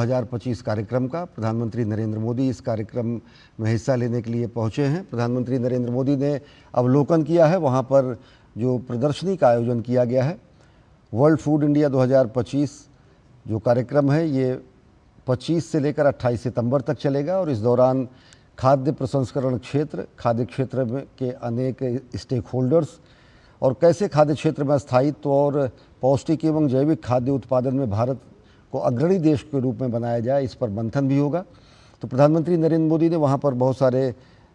2025 कार्यक्रम का प्रधानमंत्री नरेंद्र मोदी इस कार्यक्रम में हिस्सा लेने के लिए पहुंचे हैं। प्रधानमंत्री नरेंद्र मोदी ने अवलोकन किया है वहां पर जो प्रदर्शनी का आयोजन किया गया है। वर्ल्ड फूड इंडिया 2025 जो कार्यक्रम है ये 25 से लेकर 28 सितंबर तक चलेगा और इस दौरान खाद्य प्रसंस्करण क्षेत्र, खाद्य क्षेत्र में के अनेक स्टेक होल्डर्स और कैसे खाद्य क्षेत्र में स्थायित्व और पौष्टिक एवं जैविक खाद्य उत्पादन में भारत को अग्रणी देश के रूप में बनाया जाए, इस पर मंथन भी होगा। तो प्रधानमंत्री नरेंद्र मोदी ने वहाँ पर बहुत सारे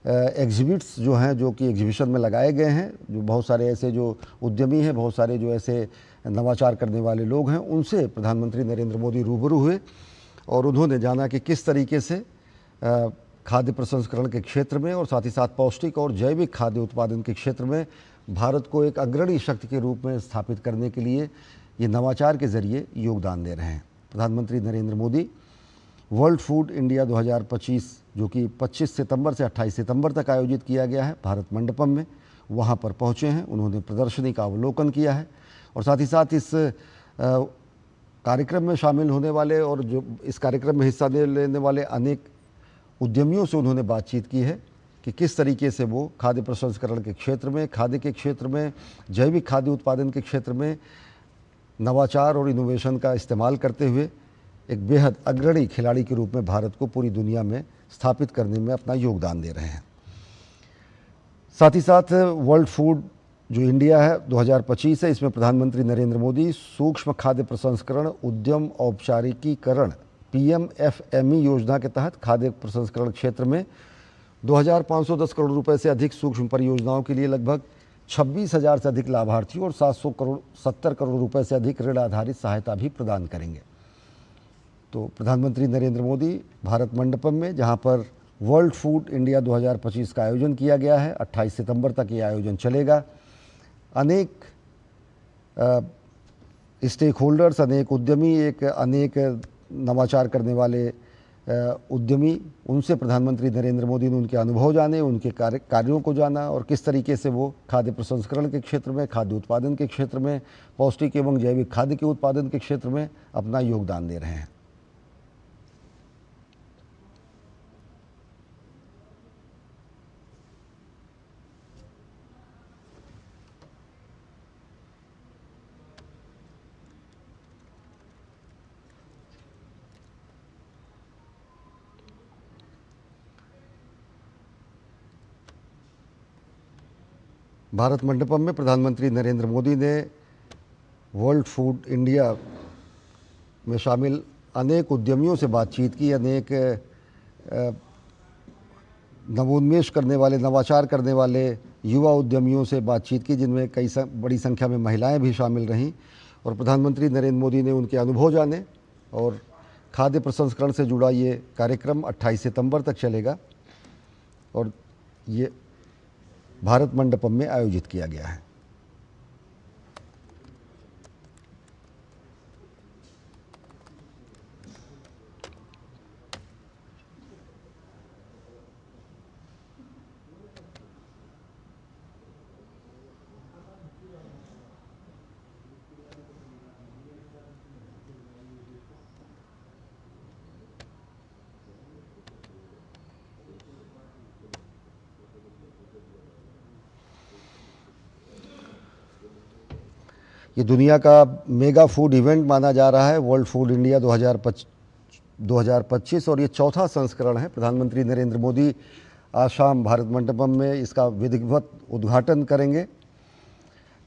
एग्जिबिट्स जो हैं, जो कि एग्जीबिशन में लगाए गए हैं, जो बहुत सारे ऐसे जो उद्यमी हैं, बहुत सारे जो ऐसे नवाचार करने वाले लोग हैं, उनसे प्रधानमंत्री नरेंद्र मोदी रूबरू हुए और उन्होंने जाना कि किस तरीके से खाद्य प्रसंस्करण के क्षेत्र में और साथ ही साथ पौष्टिक और जैविक खाद्य उत्पादन के क्षेत्र में भारत को एक अग्रणी शक्ति के रूप में स्थापित करने के लिए ये नवाचार के ज़रिए योगदान दे रहे हैं। प्रधानमंत्री Narendra Modi world food India 2025 जो कि 25 सितंबर से 28 सितंबर तक आयोजित किया गया है भारत मंडपम में, वहाँ पर पहुँचे हैं। उन्होंने प्रदर्शनी का अवलोकन किया है और साथ ही साथ इस कार्यक्रम में शामिल होने वाले और जो इस कार्यक्रम में हिस्सा लेने वाले अनेक उद्यमियों से उन्होंने बातचीत की है कि किस तरीके से वो खाद्य प्रसंस्करण के क्षेत्र में, खाद्य के क्षेत्र में, जैविक खाद्य उत्पादन के क्षेत्र में नवाचार और इनोवेशन का इस्तेमाल करते हुए एक बेहद अग्रणी खिलाड़ी के रूप में भारत को पूरी दुनिया में स्थापित करने में अपना योगदान दे रहे हैं। साथ ही साथ वर्ल्ड फूड जो इंडिया है 2025 है, इसमें प्रधानमंत्री नरेंद्र मोदी सूक्ष्म खाद्य प्रसंस्करण उद्यम औपचारिकीकरण PMFME योजना के तहत खाद्य प्रसंस्करण क्षेत्र में 2510 करोड़ रुपए से अधिक सूक्ष्म परियोजनाओं के लिए लगभग 26,000 से अधिक लाभार्थियों और 70 करोड़ रुपए से अधिक ऋण आधारित सहायता भी प्रदान करेंगे। तो प्रधानमंत्री नरेंद्र मोदी भारत मंडपम में, जहां पर वर्ल्ड फूड इंडिया 2025 का आयोजन किया गया है, 28 सितंबर तक ये आयोजन चलेगा। अनेक स्टेक होल्डर्स, अनेक उद्यमी, अनेक नवाचार करने वाले उद्यमी, उनसे प्रधानमंत्री नरेंद्र मोदी ने उनके अनुभव जाने, उनके कार्यों को जाना और किस तरीके से वो खाद्य प्रसंस्करण के क्षेत्र में, खाद्य उत्पादन के क्षेत्र में, पौष्टिक एवं जैविक खाद्य के उत्पादन के क्षेत्र में अपना योगदान दे रहे हैं। भारत मंडपम में प्रधानमंत्री नरेंद्र मोदी ने वर्ल्ड फूड इंडिया में शामिल अनेक उद्यमियों से बातचीत की, अनेक नवोन्मेष करने वाले, नवाचार करने वाले युवा उद्यमियों से बातचीत की, जिनमें बड़ी संख्या में महिलाएं भी शामिल रहीं और प्रधानमंत्री नरेंद्र मोदी ने उनके अनुभव जाने और खाद्य प्रसंस्करण से जुड़ा ये कार्यक्रम 28 सितंबर तक चलेगा और ये भारत मंडपम में आयोजित किया गया है। ये दुनिया का मेगा फूड इवेंट माना जा रहा है वर्ल्ड फूड इंडिया 2025 और ये चौथा संस्करण है। प्रधानमंत्री नरेंद्र मोदी आज शाम भारत मंडपम में इसका विधिवत उद्घाटन करेंगे।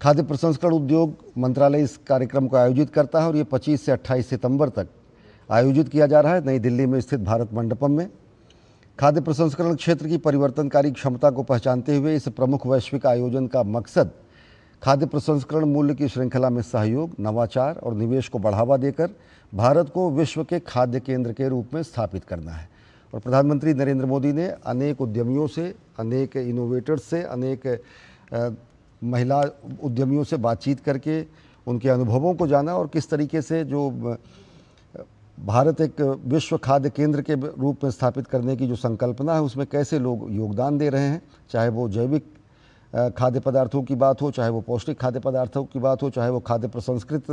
खाद्य प्रसंस्करण उद्योग मंत्रालय इस कार्यक्रम को आयोजित करता है और ये 25 से 28 सितंबर तक आयोजित किया जा रहा है नई दिल्ली में स्थित भारत मंडपम में। खाद्य प्रसंस्करण क्षेत्र की परिवर्तनकारी क्षमता को पहचानते हुए इस प्रमुख वैश्विक आयोजन का मकसद खाद्य प्रसंस्करण मूल्य की श्रृंखला में सहयोग, नवाचार और निवेश को बढ़ावा देकर भारत को विश्व के खाद्य केंद्र के रूप में स्थापित करना है। और प्रधानमंत्री नरेंद्र मोदी ने अनेक उद्यमियों से, अनेक इनोवेटर्स से, अनेक महिला उद्यमियों से बातचीत करके उनके अनुभवों को जाना और किस तरीके से जो भारत एक विश्व खाद्य केंद्र के रूप में स्थापित करने की जो संकल्पना है उसमें कैसे लोग योगदान दे रहे हैं, चाहे वो जैविक खाद्य पदार्थों की बात हो, चाहे वो पौष्टिक खाद्य पदार्थों की बात हो, चाहे वो खाद्य प्रसंस्कृत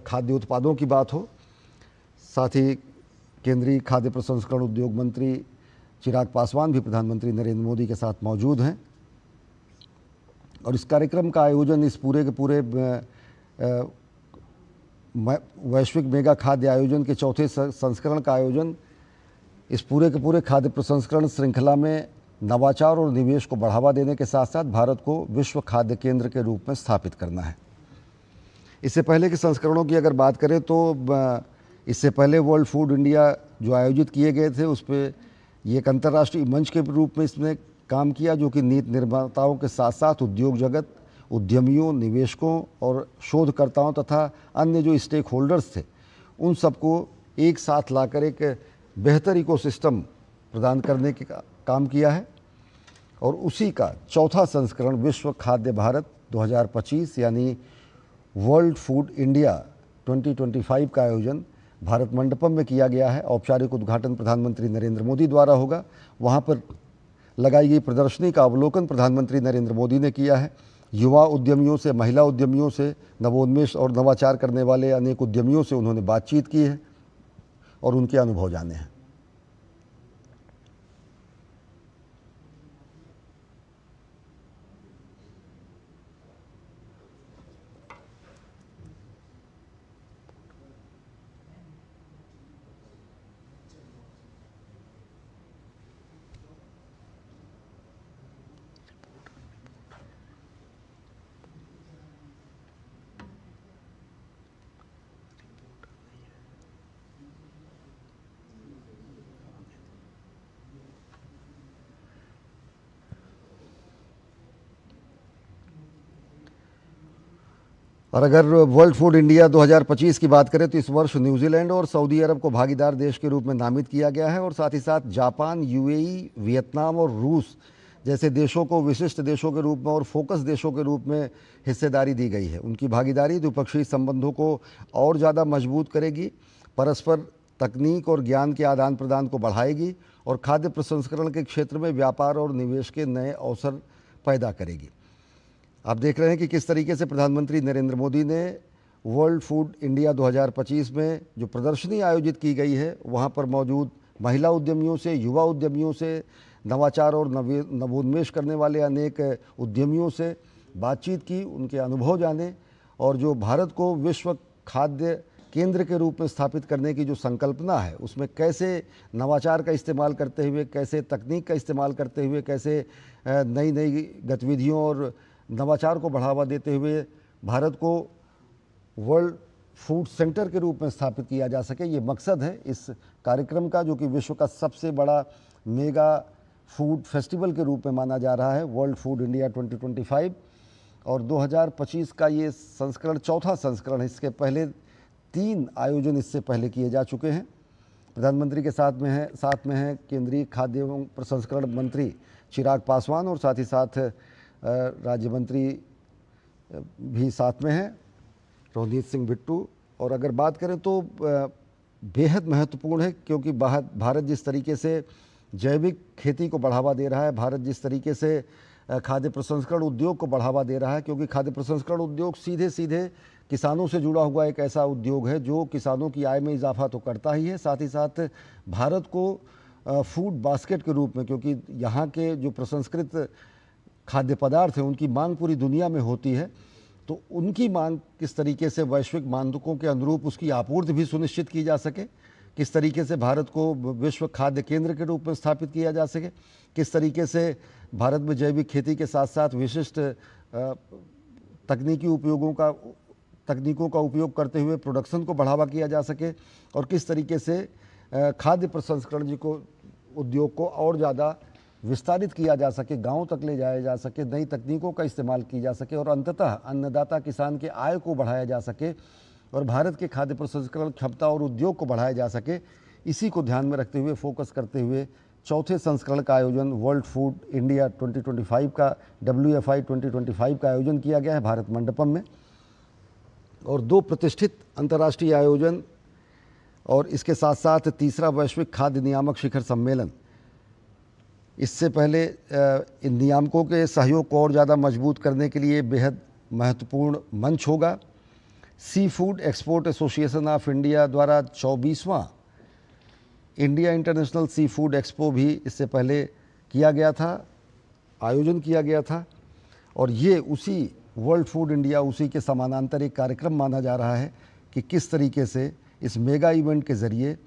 खाद्य उत्पादों की बात हो। साथ ही केंद्रीय खाद्य प्रसंस्करण उद्योग मंत्री चिराग पासवान भी प्रधानमंत्री नरेंद्र मोदी के साथ मौजूद हैं। और इस कार्यक्रम का आयोजन, इस पूरे के पूरे वैश्विक मेगा खाद्य आयोजन के चौथे संस्करण का आयोजन इस पूरे के पूरे खाद्य प्रसंस्करण श्रृंखला में नवाचार और निवेश को बढ़ावा देने के साथ साथ भारत को विश्व खाद्य केंद्र के रूप में स्थापित करना है। इससे पहले के संस्करणों की अगर बात करें तो इससे पहले वर्ल्ड फूड इंडिया जो आयोजित किए गए थे, उस पर ये एक अंतर्राष्ट्रीय मंच के रूप में इसने काम किया, जो कि नीति निर्माताओं के साथ साथ उद्योग जगत, उद्यमियों, निवेशकों और शोधकर्ताओं तथा अन्य जो स्टेक होल्डर्स थे, उन सबको एक साथ लाकर एक बेहतर इकोसिस्टम प्रदान करने के काम किया है। और उसी का चौथा संस्करण विश्व खाद्य भारत 2025 यानी वर्ल्ड फूड इंडिया 2025 का आयोजन भारत मंडपम में किया गया है। औपचारिक उद्घाटन प्रधानमंत्री नरेंद्र मोदी द्वारा होगा। वहाँ पर लगाई गई प्रदर्शनी का अवलोकन प्रधानमंत्री नरेंद्र मोदी ने किया है। युवा उद्यमियों से, महिला उद्यमियों से, नवोन्मेष और नवाचार करने वाले अनेक उद्यमियों से उन्होंने बातचीत की है और उनके अनुभव जाने हैं। और अगर वर्ल्ड फूड इंडिया 2025 की बात करें तो इस वर्ष न्यूजीलैंड और सऊदी अरब को भागीदार देश के रूप में नामित किया गया है और साथ ही साथ जापान, यूएई, वियतनाम और रूस जैसे देशों को विशिष्ट देशों के रूप में और फोकस देशों के रूप में हिस्सेदारी दी गई है। उनकी भागीदारी द्विपक्षीय संबंधों को और ज़्यादा मजबूत करेगी, परस्पर तकनीक और ज्ञान के आदान प्रदान को बढ़ाएगी और खाद्य प्रसंस्करण के क्षेत्र में व्यापार और निवेश के नए अवसर पैदा करेगी। आप देख रहे हैं कि किस तरीके से प्रधानमंत्री नरेंद्र मोदी ने वर्ल्ड फूड इंडिया 2025 में जो प्रदर्शनी आयोजित की गई है, वहाँ पर मौजूद महिला उद्यमियों से, युवा उद्यमियों से, नवाचार और नवोन्मेष करने वाले अनेक उद्यमियों से बातचीत की, उनके अनुभव जाने और जो भारत को विश्व खाद्य केंद्र के रूप में स्थापित करने की जो संकल्पना है, उसमें कैसे नवाचार का इस्तेमाल करते हुए, कैसे तकनीक का इस्तेमाल करते हुए, कैसे नई नई गतिविधियों और नवाचार को बढ़ावा देते हुए भारत को वर्ल्ड फूड सेंटर के रूप में स्थापित किया जा सके, ये मकसद है इस कार्यक्रम का, जो कि विश्व का सबसे बड़ा मेगा फूड फेस्टिवल के रूप में माना जा रहा है, वर्ल्ड फूड इंडिया 2025। और 2025 का ये संस्करण चौथा संस्करण है। इसके पहले 3 आयोजन इससे पहले किए जा चुके हैं। प्रधानमंत्री के साथ में है केंद्रीय खाद्य एवं प्रसंस्करण मंत्री चिराग पासवान और साथ ही साथ राज्य मंत्री भी साथ में हैं, रोहित सिंह बिट्टू। और अगर बात करें तो बेहद महत्वपूर्ण है, क्योंकि भारत जिस तरीके से जैविक खेती को बढ़ावा दे रहा है, भारत जिस तरीके से खाद्य प्रसंस्करण उद्योग को बढ़ावा दे रहा है, क्योंकि खाद्य प्रसंस्करण उद्योग सीधे सीधे किसानों से जुड़ा हुआ एक ऐसा उद्योग है जो किसानों की आय में इजाफा तो करता ही है, साथ ही साथ भारत को फूड बास्केट के रूप में, क्योंकि यहाँ के जो प्रसंस्कृत खाद्य पदार्थ हैं उनकी मांग पूरी दुनिया में होती है, तो उनकी मांग किस तरीके से वैश्विक मानकों के अनुरूप उसकी आपूर्ति भी सुनिश्चित की जा सके, किस तरीके से भारत को विश्व खाद्य केंद्र के रूप में स्थापित किया जा सके, किस तरीके से भारत में जैविक खेती के साथ साथ विशिष्ट तकनीकों का उपयोग करते हुए प्रोडक्शन को बढ़ावा किया जा सके, और किस तरीके से खाद्य प्रसंस्करण उद्योग को और ज़्यादा विस्तारित किया जा सके, गांव तक ले जाया जा सके, नई तकनीकों का इस्तेमाल की जा सके और अंततः अन्नदाता किसान के आय को बढ़ाया जा सके और भारत के खाद्य प्रसंस्करण क्षमता और उद्योग को बढ़ाया जा सके। इसी को ध्यान में रखते हुए, फोकस करते हुए चौथे संस्करण का आयोजन वर्ल्ड फूड इंडिया 2025 का WFI 2025 का आयोजन किया गया है भारत मंडपम में। और 2 प्रतिष्ठित अंतर्राष्ट्रीय आयोजन और इसके साथ साथ तीसरा वैश्विक खाद्य नियामक शिखर सम्मेलन, इससे पहले इन नियामकों के सहयोग को और ज़्यादा मजबूत करने के लिए बेहद महत्वपूर्ण मंच होगा। Seafood export association of India द्वारा 24वां India international seafood expo भी इससे पहले किया गया था, आयोजन किया गया था, और ये उसी वर्ल्ड फूड इंडिया, उसी के समानांतर एक कार्यक्रम माना जा रहा है कि किस तरीके से इस मेगा इवेंट के ज़रिए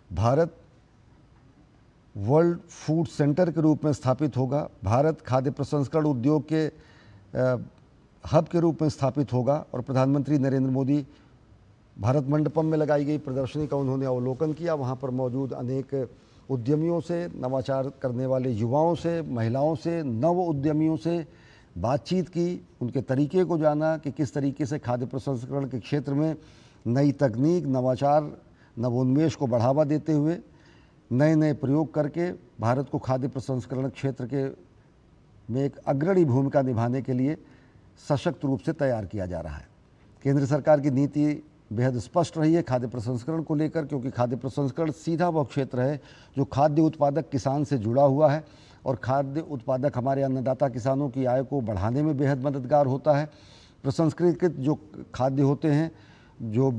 भारत वर्ल्ड फूड सेंटर के रूप में स्थापित होगा, भारत खाद्य प्रसंस्करण उद्योग के हब के रूप में स्थापित होगा। और प्रधानमंत्री नरेंद्र मोदी भारत मंडपम में लगाई गई प्रदर्शनी का उन्होंने अवलोकन किया। वहाँ पर मौजूद अनेक उद्यमियों से, नवाचार करने वाले युवाओं से, महिलाओं से, नव उद्यमियों से बातचीत की, उनके तरीके को जाना कि किस तरीके से खाद्य प्रसंस्करण के क्षेत्र में नई तकनीक, नवाचार, नवोन्मेष को बढ़ावा देते हुए नए नए प्रयोग करके भारत को खाद्य प्रसंस्करण क्षेत्र के में एक अग्रणी भूमिका निभाने के लिए सशक्त रूप से तैयार किया जा रहा है। केंद्र सरकार की नीति बेहद स्पष्ट रही है खाद्य प्रसंस्करण को लेकर, क्योंकि खाद्य प्रसंस्करण सीधा वह क्षेत्र है जो खाद्य उत्पादक किसान से जुड़ा हुआ है, और खाद्य उत्पादक हमारे अन्नदाता किसानों की आय को बढ़ाने में बेहद मददगार होता है। प्रसंस्कृत जो खाद्य होते हैं, जो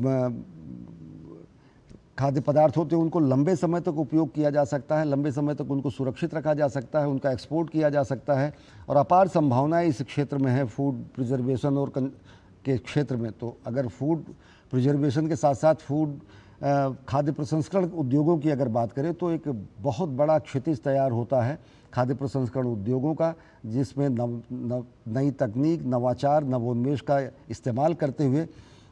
खाद्य पदार्थ होते हैं, उनको लंबे समय तक उपयोग किया जा सकता है, लंबे समय तक उनको सुरक्षित रखा जा सकता है, उनका एक्सपोर्ट किया जा सकता है, और अपार संभावनाएं इस क्षेत्र में है फूड प्रिजर्वेशन और के क्षेत्र में। तो अगर फूड प्रिजर्वेशन के साथ साथ फूड खाद्य प्रसंस्करण उद्योगों की अगर बात करें तो एक बहुत बड़ा क्षितिज तैयार होता है खाद्य प्रसंस्करण उद्योगों का, जिसमें नई तकनीक, नवाचार, नवोन्मेष का इस्तेमाल करते हुए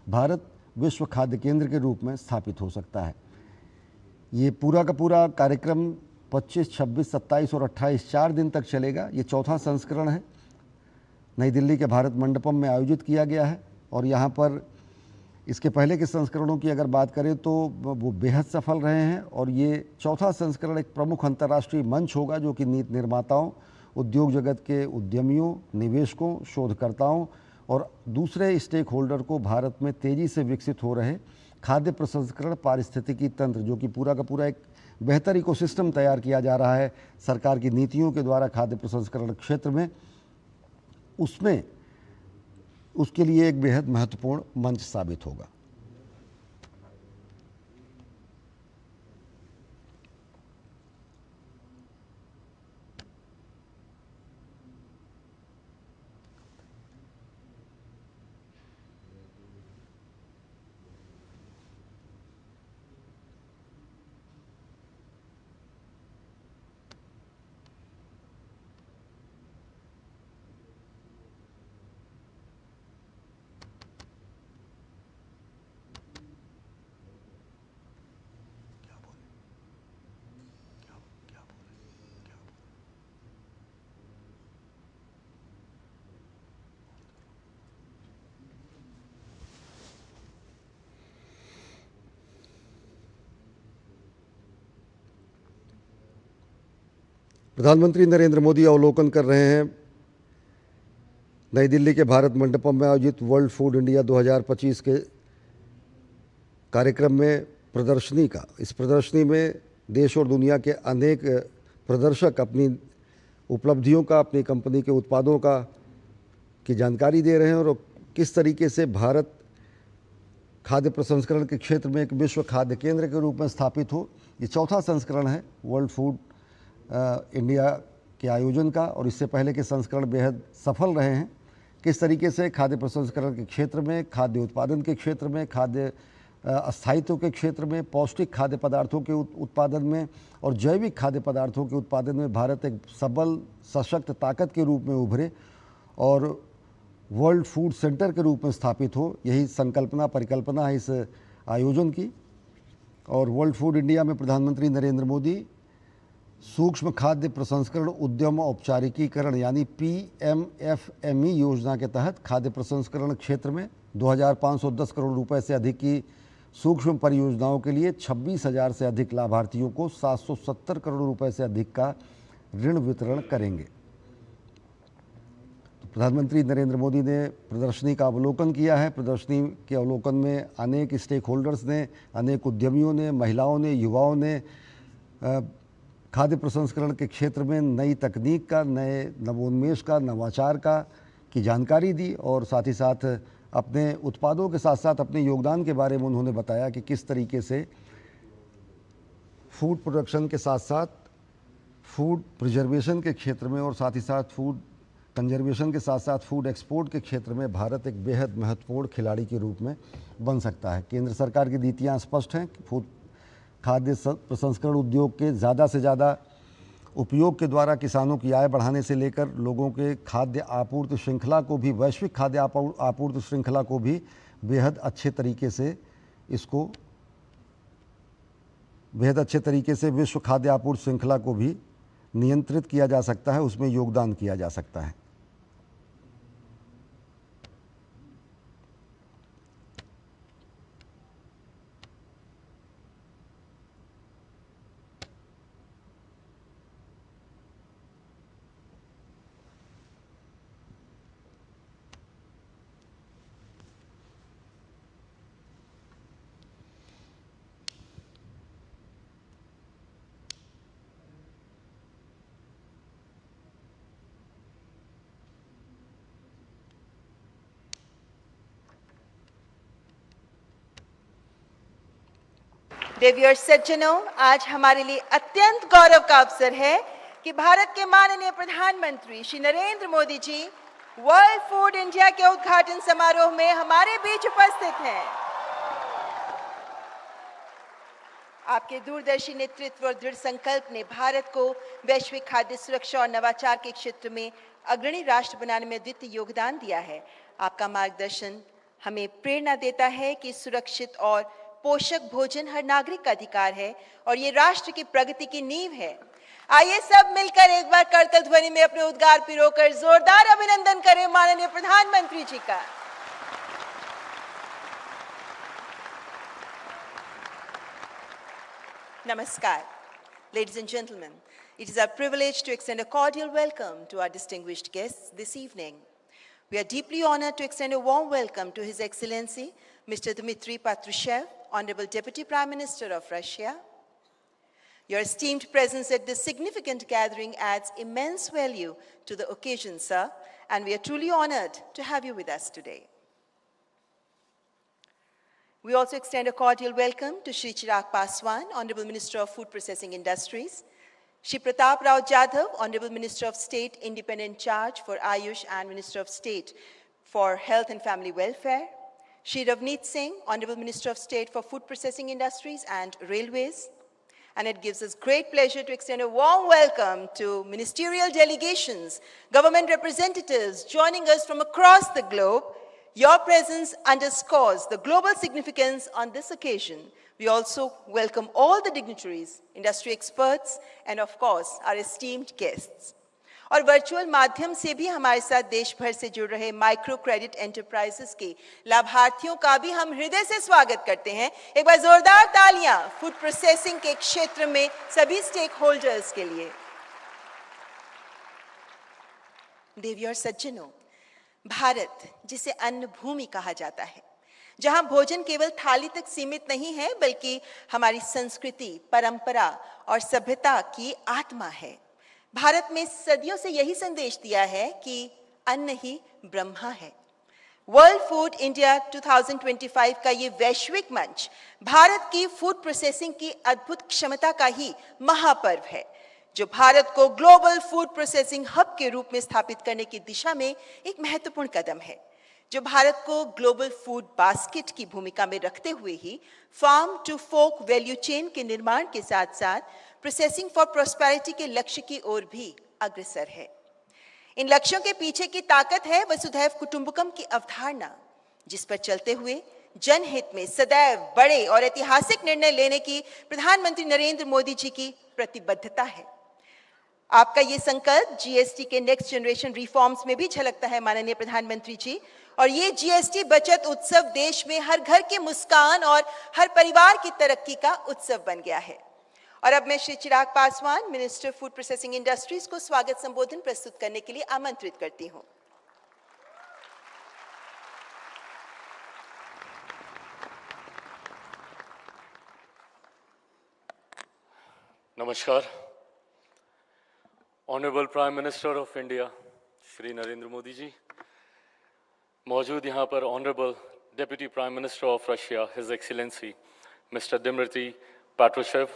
भारत विश्व खाद्य केंद्र के रूप में स्थापित हो सकता है। ये पूरा का पूरा कार्यक्रम 25, 26, 27 और 28 4 दिन तक चलेगा। ये चौथा संस्करण है, नई दिल्ली के भारत मंडपम में आयोजित किया गया है, और यहाँ पर इसके पहले के संस्करणों की अगर बात करें तो वो बेहद सफल रहे हैं, और ये चौथा संस्करण एक प्रमुख अंतर्राष्ट्रीय मंच होगा जो कि नीति निर्माताओं, उद्योग जगत के उद्यमियों, निवेशकों, शोधकर्ताओं और दूसरे स्टेक होल्डर को भारत में तेज़ी से विकसित हो रहे खाद्य प्रसंस्करण पारिस्थितिकी तंत्र, जो कि पूरा का पूरा एक बेहतर इकोसिस्टम तैयार किया जा रहा है सरकार की नीतियों के द्वारा खाद्य प्रसंस्करण क्षेत्र में, उसमें उसके लिए एक बेहद महत्वपूर्ण मंच साबित होगा। प्रधानमंत्री नरेंद्र मोदी अवलोकन कर रहे हैं नई दिल्ली के भारत मंडपम में आयोजित वर्ल्ड फूड इंडिया 2025 के कार्यक्रम में प्रदर्शनी का। इस प्रदर्शनी में देश और दुनिया के अनेक प्रदर्शक अपनी उपलब्धियों का, अपनी कंपनी के उत्पादों की जानकारी दे रहे हैं, और किस तरीके से भारत खाद्य प्रसंस्करण के क्षेत्र में एक विश्व खाद्य केंद्र के रूप में स्थापित हो। ये चौथा संस्करण है वर्ल्ड फूड इंडिया के आयोजन का, और इससे पहले के संस्करण बेहद सफल रहे हैं। किस तरीके से खाद्य प्रसंस्करण के क्षेत्र में, खाद्य उत्पादन के क्षेत्र में, खाद्य स्थायित्व के क्षेत्र में, पौष्टिक खाद्य पदार्थों के उत्पादन में और जैविक खाद्य पदार्थों के उत्पादन में भारत एक सबल, सशक्त ताकत के रूप में उभरे और वर्ल्ड फूड सेंटर के रूप में स्थापित हो। यही संकल्पना, परिकल्पना है इस आयोजन की। और वर्ल्ड फूड इंडिया में प्रधानमंत्री नरेंद्र मोदी सूक्ष्म खाद्य प्रसंस्करण उद्यम औपचारिकीकरण यानी PMFME योजना के तहत खाद्य प्रसंस्करण क्षेत्र में 2510 करोड़ रुपए से अधिक की सूक्ष्म परियोजनाओं के लिए 26,000 से अधिक लाभार्थियों को 770 करोड़ रुपए से अधिक का ऋण वितरण करेंगे। तो प्रधानमंत्री नरेंद्र मोदी ने प्रदर्शनी का अवलोकन किया है। प्रदर्शनी के अवलोकन में अनेक स्टेक होल्डर्स ने, अनेक उद्यमियों ने, महिलाओं ने, युवाओं ने खाद्य प्रसंस्करण के क्षेत्र में नई तकनीक का, नए नवोन्मेष का, नवाचार का की जानकारी दी, और साथ ही साथ अपने उत्पादों के साथ साथ अपने योगदान के बारे में उन्होंने बताया कि किस तरीके से फूड प्रोडक्शन के साथ साथ फूड प्रिजर्वेशन के क्षेत्र में और साथ ही साथ फूड कंजर्वेशन के साथ साथ फूड एक्सपोर्ट के क्षेत्र में भारत एक बेहद महत्वपूर्ण खिलाड़ी के रूप में बन सकता है। केंद्र सरकार की नीतियाँ स्पष्ट हैं कि फूड खाद्य प्रसंस्करण उद्योग के ज़्यादा से ज़्यादा उपयोग के द्वारा किसानों की आय बढ़ाने से लेकर लोगों के खाद्य आपूर्ति श्रृंखला को भी, वैश्विक खाद्य आपूर्ति श्रृंखला को भी बेहद अच्छे तरीके से विश्व खाद्य आपूर्ति श्रृंखला को भी नियंत्रित किया जा सकता है, उसमें योगदान किया जा सकता है। देवियों सज्जनों, आज हमारे लिए अत्यंत गौरव का अवसर है कि भारत के माननीय प्रधानमंत्री श्री नरेंद्र मोदी जी वर्ल्ड फूड इंडिया के उद्घाटन समारोह में हमारे बीच उपस्थित हैं। आपके दूरदर्शी नेतृत्व और दृढ़ संकल्प ने भारत को वैश्विक खाद्य सुरक्षा और नवाचार के क्षेत्र में अग्रणी राष्ट्र बनाने में अद्वितीय योगदान दिया है। आपका मार्गदर्शन हमें प्रेरणा देता है कि सुरक्षित और पोषक भोजन हर नागरिक का अधिकार है और ये राष्ट्र की प्रगति की नींव है। आइए सब मिलकर एक बार करतल ध्वनि में अपने उद्गार पिरोकर जोरदार अभिनंदन करें माननीय प्रधानमंत्री जी का। Namaskar. Ladies and gentlemen, it is our privilege to extend a cordial welcome to our distinguished guests this evening. We are deeply honored to extend a warm welcome to His Excellency, Mr. Dmitry Patrushev, Honorable Deputy Prime Minister of Russia. Your esteemed presence at this significant gathering adds immense value to the occasion, sir, and we are truly honored to have you with us today. We also extend a cordial welcome to Shri Chirag Paswan, Honorable Minister of Food Processing Industries, Shri Pratap Rao Jadhav, Honorable Minister of State, Independent Charge for Ayush and Minister of State for Health and Family Welfare, Shri Ravneet Singh, Honorable Minister of State for Food Processing Industries and Railways. And it gives us great pleasure to extend a warm welcome to ministerial delegations, government representatives joining us from across the globe. Your presence underscores the global significance on this occasion. We also welcome all the dignitaries, industry experts, and of course, our esteemed guests. और virtual माध्यम से भी हमारे साथ देश भर से जुड़ रहे माइक्रो क्रेडिट एंटरप्राइजेस के लाभार्थियों का भी हम हृदय से स्वागत करते हैं। एक बार जोरदार तालियां फूड प्रोसेसिंग के क्षेत्र में सभी स्टेक होल्डर्स के लिए। देवियों और सज्जनों, भारत जिसे अन्न भूमि कहा जाता है, जहां भोजन केवल थाली तक सीमित नहीं है बल्कि हमारी संस्कृति, परंपरा और सभ्यता की आत्मा है। भारत में सदियों से यही संदेश दिया है कि अन्न ही ब्रह्मा है। वर्ल्ड फूड इंडिया 2025 का ये वैश्विक मंच भारत की फूड प्रोसेसिंग की अद्भुत क्षमता का ही महापर्व है, जो भारत को ग्लोबल फूड प्रोसेसिंग हब के रूप में स्थापित करने की दिशा में एक महत्वपूर्ण कदम है, जो भारत को ग्लोबल फूड बास्केट की भूमिका में रखते हुए ही farm to fork value chain के निर्माण के साथ साथ प्रोसेसिंग फॉर प्रॉस्पेरिटी के लक्ष्य की ओर भी अग्रसर है। इन लक्ष्यों के पीछे की ताकत है वसुधैव कुटुंबकम की अवधारणा, जिस पर चलते हुए जनहित में सदैव बड़े और ऐतिहासिक निर्णय लेने की प्रधानमंत्री नरेंद्र मोदी जी की प्रतिबद्धता है। आपका ये संकल्प जीएसटी के नेक्स्ट जनरेशन रिफॉर्म्स में भी झलकता है माननीय प्रधानमंत्री जी, और ये जीएसटी बचत उत्सव देश में हर घर की मुस्कान और हर परिवार की तरक्की का उत्सव बन गया है। और अब मैं Shri Chirag Paswan, minister food processing industries को स्वागत संबोधन प्रस्तुत करने के लिए आमंत्रित करती हूं। नमस्कार। Honourable prime minister of India Shri Narendra Modi ji, मौजूद यहाँ पर honourable deputy prime minister of Russia, his excellency mister Dmitry Patrushev,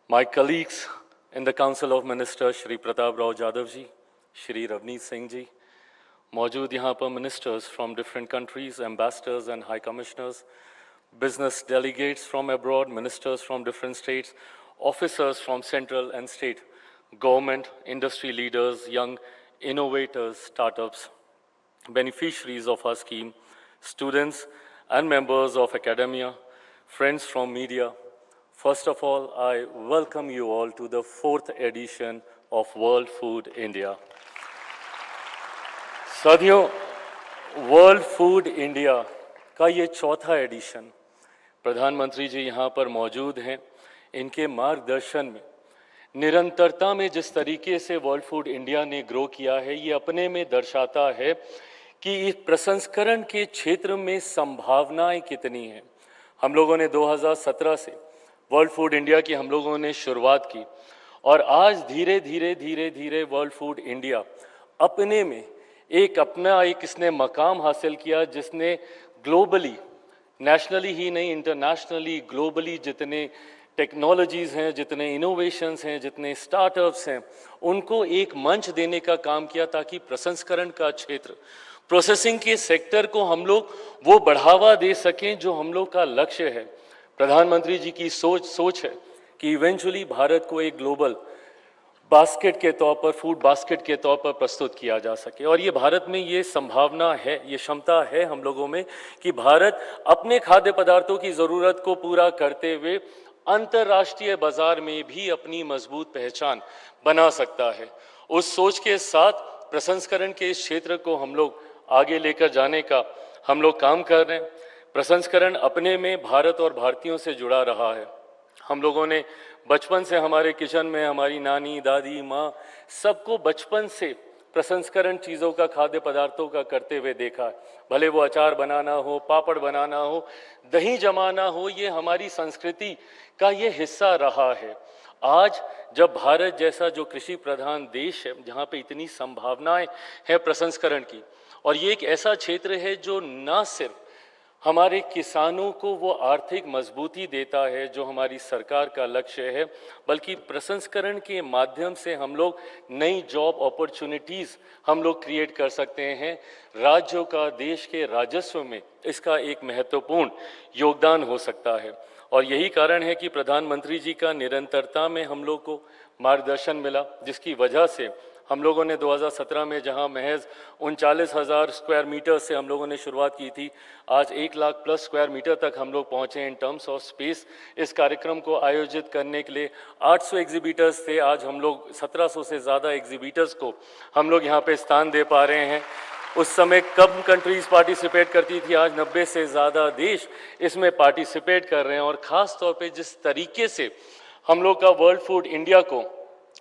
my colleagues in the council of ministers Shri Pratap Rao Jadhav ji, Shri Ravneet Singh ji, मौजूद यहाँ पर ministers from different countries, ambassadors and high commissioners, business delegates from abroad, ministers from different states, officers from central and state government, industry leaders, young innovators, startups, beneficiaries of our scheme, students and members of academia, friends from media. First of all, I welcome you all to the 4th edition of World Food India. साथियों, world food India का ये चौथा addition, प्रधानमंत्री जी यहाँ पर मौजूद हैं। इनके मार्गदर्शन में, निरंतरता में जिस तरीके से वर्ल्ड फूड इंडिया ने ग्रो किया है, ये अपने में दर्शाता है कि इस प्रसंस्करण के क्षेत्र में संभावनाएं कितनी हैं। हम लोगों ने 2017 से वर्ल्ड फूड इंडिया की हम लोगों ने शुरुआत की और आज धीरे धीरे वर्ल्ड फूड इंडिया अपने में अपना इसने मकाम हासिल किया, जिसने ग्लोबली, नेशनली ही नहीं इंटरनेशनली, ग्लोबली जितने टेक्नोलॉजीज़ हैं, जितने इनोवेशंस हैं, जितने स्टार्टअप्स हैं, उनको एक मंच देने का काम किया ताकि प्रसंस्करण का क्षेत्र, प्रोसेसिंग के सेक्टर को हम लोग वो बढ़ावा दे सकें जो हम लोग का लक्ष्य है। प्रधानमंत्री जी की सोच है कि इवेंचुअली भारत को एक ग्लोबल बास्केट के तौर पर, फूड बास्केट के तौर पर प्रस्तुत किया जा सके। और ये भारत में ये संभावना है, ये क्षमता है हम लोगों में कि भारत अपने खाद्य पदार्थों की ज़रूरत को पूरा करते हुए अंतर्राष्ट्रीय बाजार में भी अपनी मजबूत पहचान बना सकता है। उस सोच के साथ प्रसंस्करण के इस क्षेत्र को हम लोग आगे लेकर जाने का हम लोग काम कर रहे हैं। प्रसंस्करण अपने में भारत और भारतीयों से जुड़ा रहा है। हम लोगों ने बचपन से हमारे किचन में हमारी नानी, दादी, माँ, सबको बचपन से प्रसंस्करण चीज़ों का, खाद्य पदार्थों का करते हुए देखा है। भले वो अचार बनाना हो, पापड़ बनाना हो, दही जमाना हो, ये हमारी संस्कृति का ये हिस्सा रहा है। आज जब भारत जैसा जो कृषि प्रधान देश है, जहाँ पे इतनी संभावनाएं हैं प्रसंस्करण की, और ये एक ऐसा क्षेत्र है जो न सिर्फ हमारे किसानों को वो आर्थिक मजबूती देता है जो हमारी सरकार का लक्ष्य है, बल्कि प्रसंस्करण के माध्यम से हम लोग नई जॉब अपॉर्चुनिटीज़ हम लोग क्रिएट कर सकते हैं। राज्यों का, देश के राजस्व में इसका एक महत्वपूर्ण योगदान हो सकता है। और यही कारण है कि प्रधानमंत्री जी का निरंतरता में हम लोग को मार्गदर्शन मिला, जिसकी वजह से हम लोगों ने 2017 में जहां महज 39,000 स्क्वायर मीटर से हम लोगों ने शुरुआत की थी, आज 1 लाख प्लस स्क्वायर मीटर तक हम लोग पहुंचे इन टर्म्स ऑफ स्पेस। इस कार्यक्रम को आयोजित करने के लिए 800 एग्जीबिटर्स थे, आज हम लोग 1700 से ज़्यादा एग्जीबिटर्स को हम लोग यहाँ पे स्थान दे पा रहे हैं। उस समय कम कंट्रीज़ पार्टिसिपेट करती थी, आज 90 से ज़्यादा देश इसमें पार्टिसिपेट कर रहे हैं। और ख़ास तौर पे जिस तरीके से हम लोग का वर्ल्ड फूड इंडिया को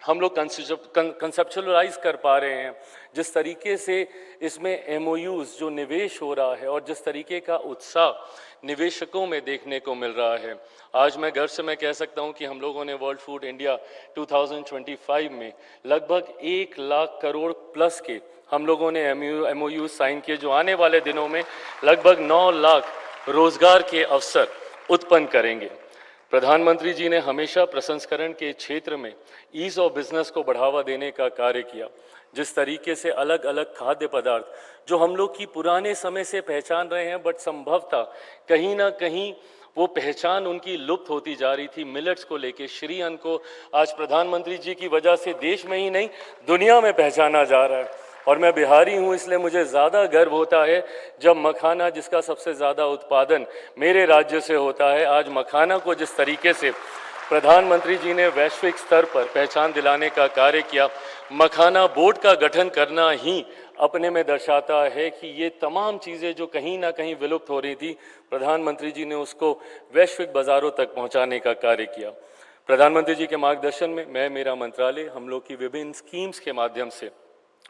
हम लोग कंसेप्चुअलाइज कर पा रहे हैं, जिस तरीके से इसमें एमओयूज़ जो निवेश हो रहा है और जिस तरीके का उत्साह निवेशकों में देखने को मिल रहा है, आज मैं गर्व से मैं कह सकता हूं कि हम लोगों ने वर्ल्ड फूड इंडिया 2025 में लगभग 1 लाख करोड़ प्लस के हम लोगों ने एमओयू साइन किए, जो आने वाले दिनों में लगभग 9 लाख रोजगार के अवसर उत्पन्न करेंगे। प्रधानमंत्री जी ने हमेशा प्रसंस्करण के क्षेत्र में ईज़ ऑफ बिजनेस को बढ़ावा देने का कार्य किया। जिस तरीके से अलग अलग खाद्य पदार्थ जो हम लोग की पुराने समय से पहचान रहे हैं, बट संभवतः कहीं ना कहीं वो पहचान उनकी लुप्त होती जा रही थी, मिलेट्स को लेके, श्री अन्न को आज प्रधानमंत्री जी की वजह से देश में ही नहीं दुनिया में पहचाना जा रहा है। और मैं बिहारी हूँ, इसलिए मुझे ज़्यादा गर्व होता है जब मखाना, जिसका सबसे ज़्यादा उत्पादन मेरे राज्य से होता है, आज मखाना को जिस तरीके से प्रधानमंत्री जी ने वैश्विक स्तर पर पहचान दिलाने का कार्य किया। मखाना बोर्ड का गठन करना ही अपने में दर्शाता है कि ये तमाम चीज़ें जो कहीं ना कहीं विलुप्त हो रही थी, प्रधानमंत्री जी ने उसको वैश्विक बाज़ारों तक पहुंचाने का कार्य किया। प्रधानमंत्री जी के मार्गदर्शन में मैं, मेरा मंत्रालय, हम लोग की विभिन्न स्कीम्स के माध्यम से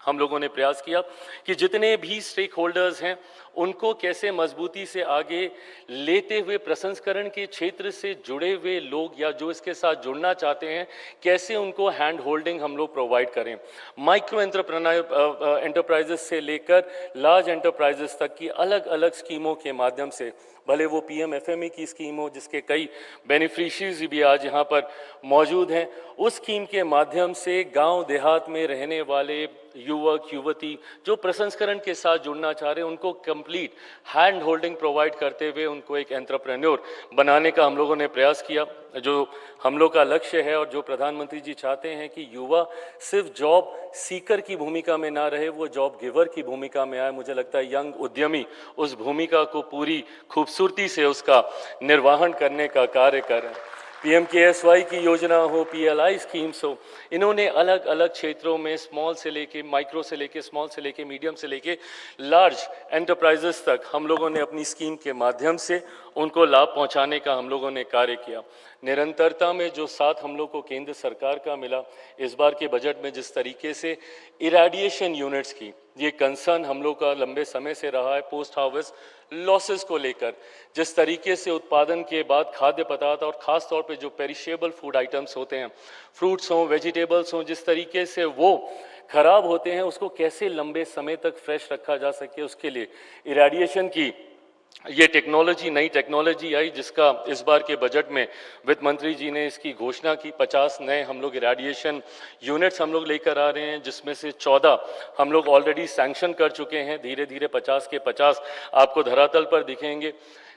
हम लोगों ने प्रयास किया कि जितने भी स्टेक होल्डर्स हैं उनको कैसे मजबूती से आगे लेते हुए प्रसंस्करण के क्षेत्र से जुड़े हुए लोग या जो इसके साथ जुड़ना चाहते हैं कैसे उनको हैंड होल्डिंग हम लोग प्रोवाइड करें। माइक्रो एंटरप्राइजेस से लेकर लार्ज एंटरप्राइजेस तक की अलग अलग स्कीमों के माध्यम से, भले वो PMFME की स्कीम हो जिसके कई बेनिफिशरीज भी आज यहाँ पर मौजूद हैं, उस स्कीम के माध्यम से गांव देहात में रहने वाले युवक युवती जो प्रसंस्करण के साथ जुड़ना चाह रहे हैं उनको कंप्लीट हैंड होल्डिंग प्रोवाइड करते हुए उनको एक एंटरप्रेन्योर बनाने का हम लोगों ने प्रयास किया। जो हम लोग का लक्ष्य है और जो प्रधानमंत्री जी चाहते हैं कि युवा सिर्फ जॉब सीकर की भूमिका में ना रहे, वो जॉब गिवर की भूमिका में आए। मुझे लगता है यंग उद्यमी उस भूमिका को पूरी खूबसूरती से उसका निर्वहन करने का कार्य कर रहे हैं। PMKSY की योजना हो, PLI स्कीम्स हो, इन्होंने अलग अलग क्षेत्रों में स्मॉल से लेके माइक्रो से लेके स्मॉल से लेके मीडियम से लेके लार्ज एंटरप्राइजेस तक हम लोगों ने अपनी स्कीम के माध्यम से उनको लाभ पहुंचाने का हम लोगों ने कार्य किया। निरंतरता में जो साथ हम लोग को केंद्र सरकार का मिला, इस बार के बजट में जिस तरीके से इरेडिएशन यूनिट्स की ये कंसर्न हम लोग का लंबे समय से रहा है, पोस्ट हार्वेस्ट लॉसेस को लेकर जिस तरीके से उत्पादन के बाद खाद्य पदार्थ और ख़ास तौर पे जो पेरिशेबल फूड आइटम्स होते हैं, फ्रूट्स हों वेजिटेबल्स हों, जिस तरीके से वो खराब होते हैं उसको कैसे लंबे समय तक फ्रेश रखा जा सके, उसके लिए इरेडिएशन की ये टेक्नोलॉजी, नई टेक्नोलॉजी आई जिसका इस बार के बजट में वित्त मंत्री जी ने इसकी घोषणा की। 50 नए हम लोग इरेडिएशन यूनिट्स हम लोग लेकर आ रहे हैं जिसमें से 14 हम लोग ऑलरेडी सैंक्शन कर चुके हैं। धीरे धीरे 50 के 50 आपको धरातल पर दिखेंगे।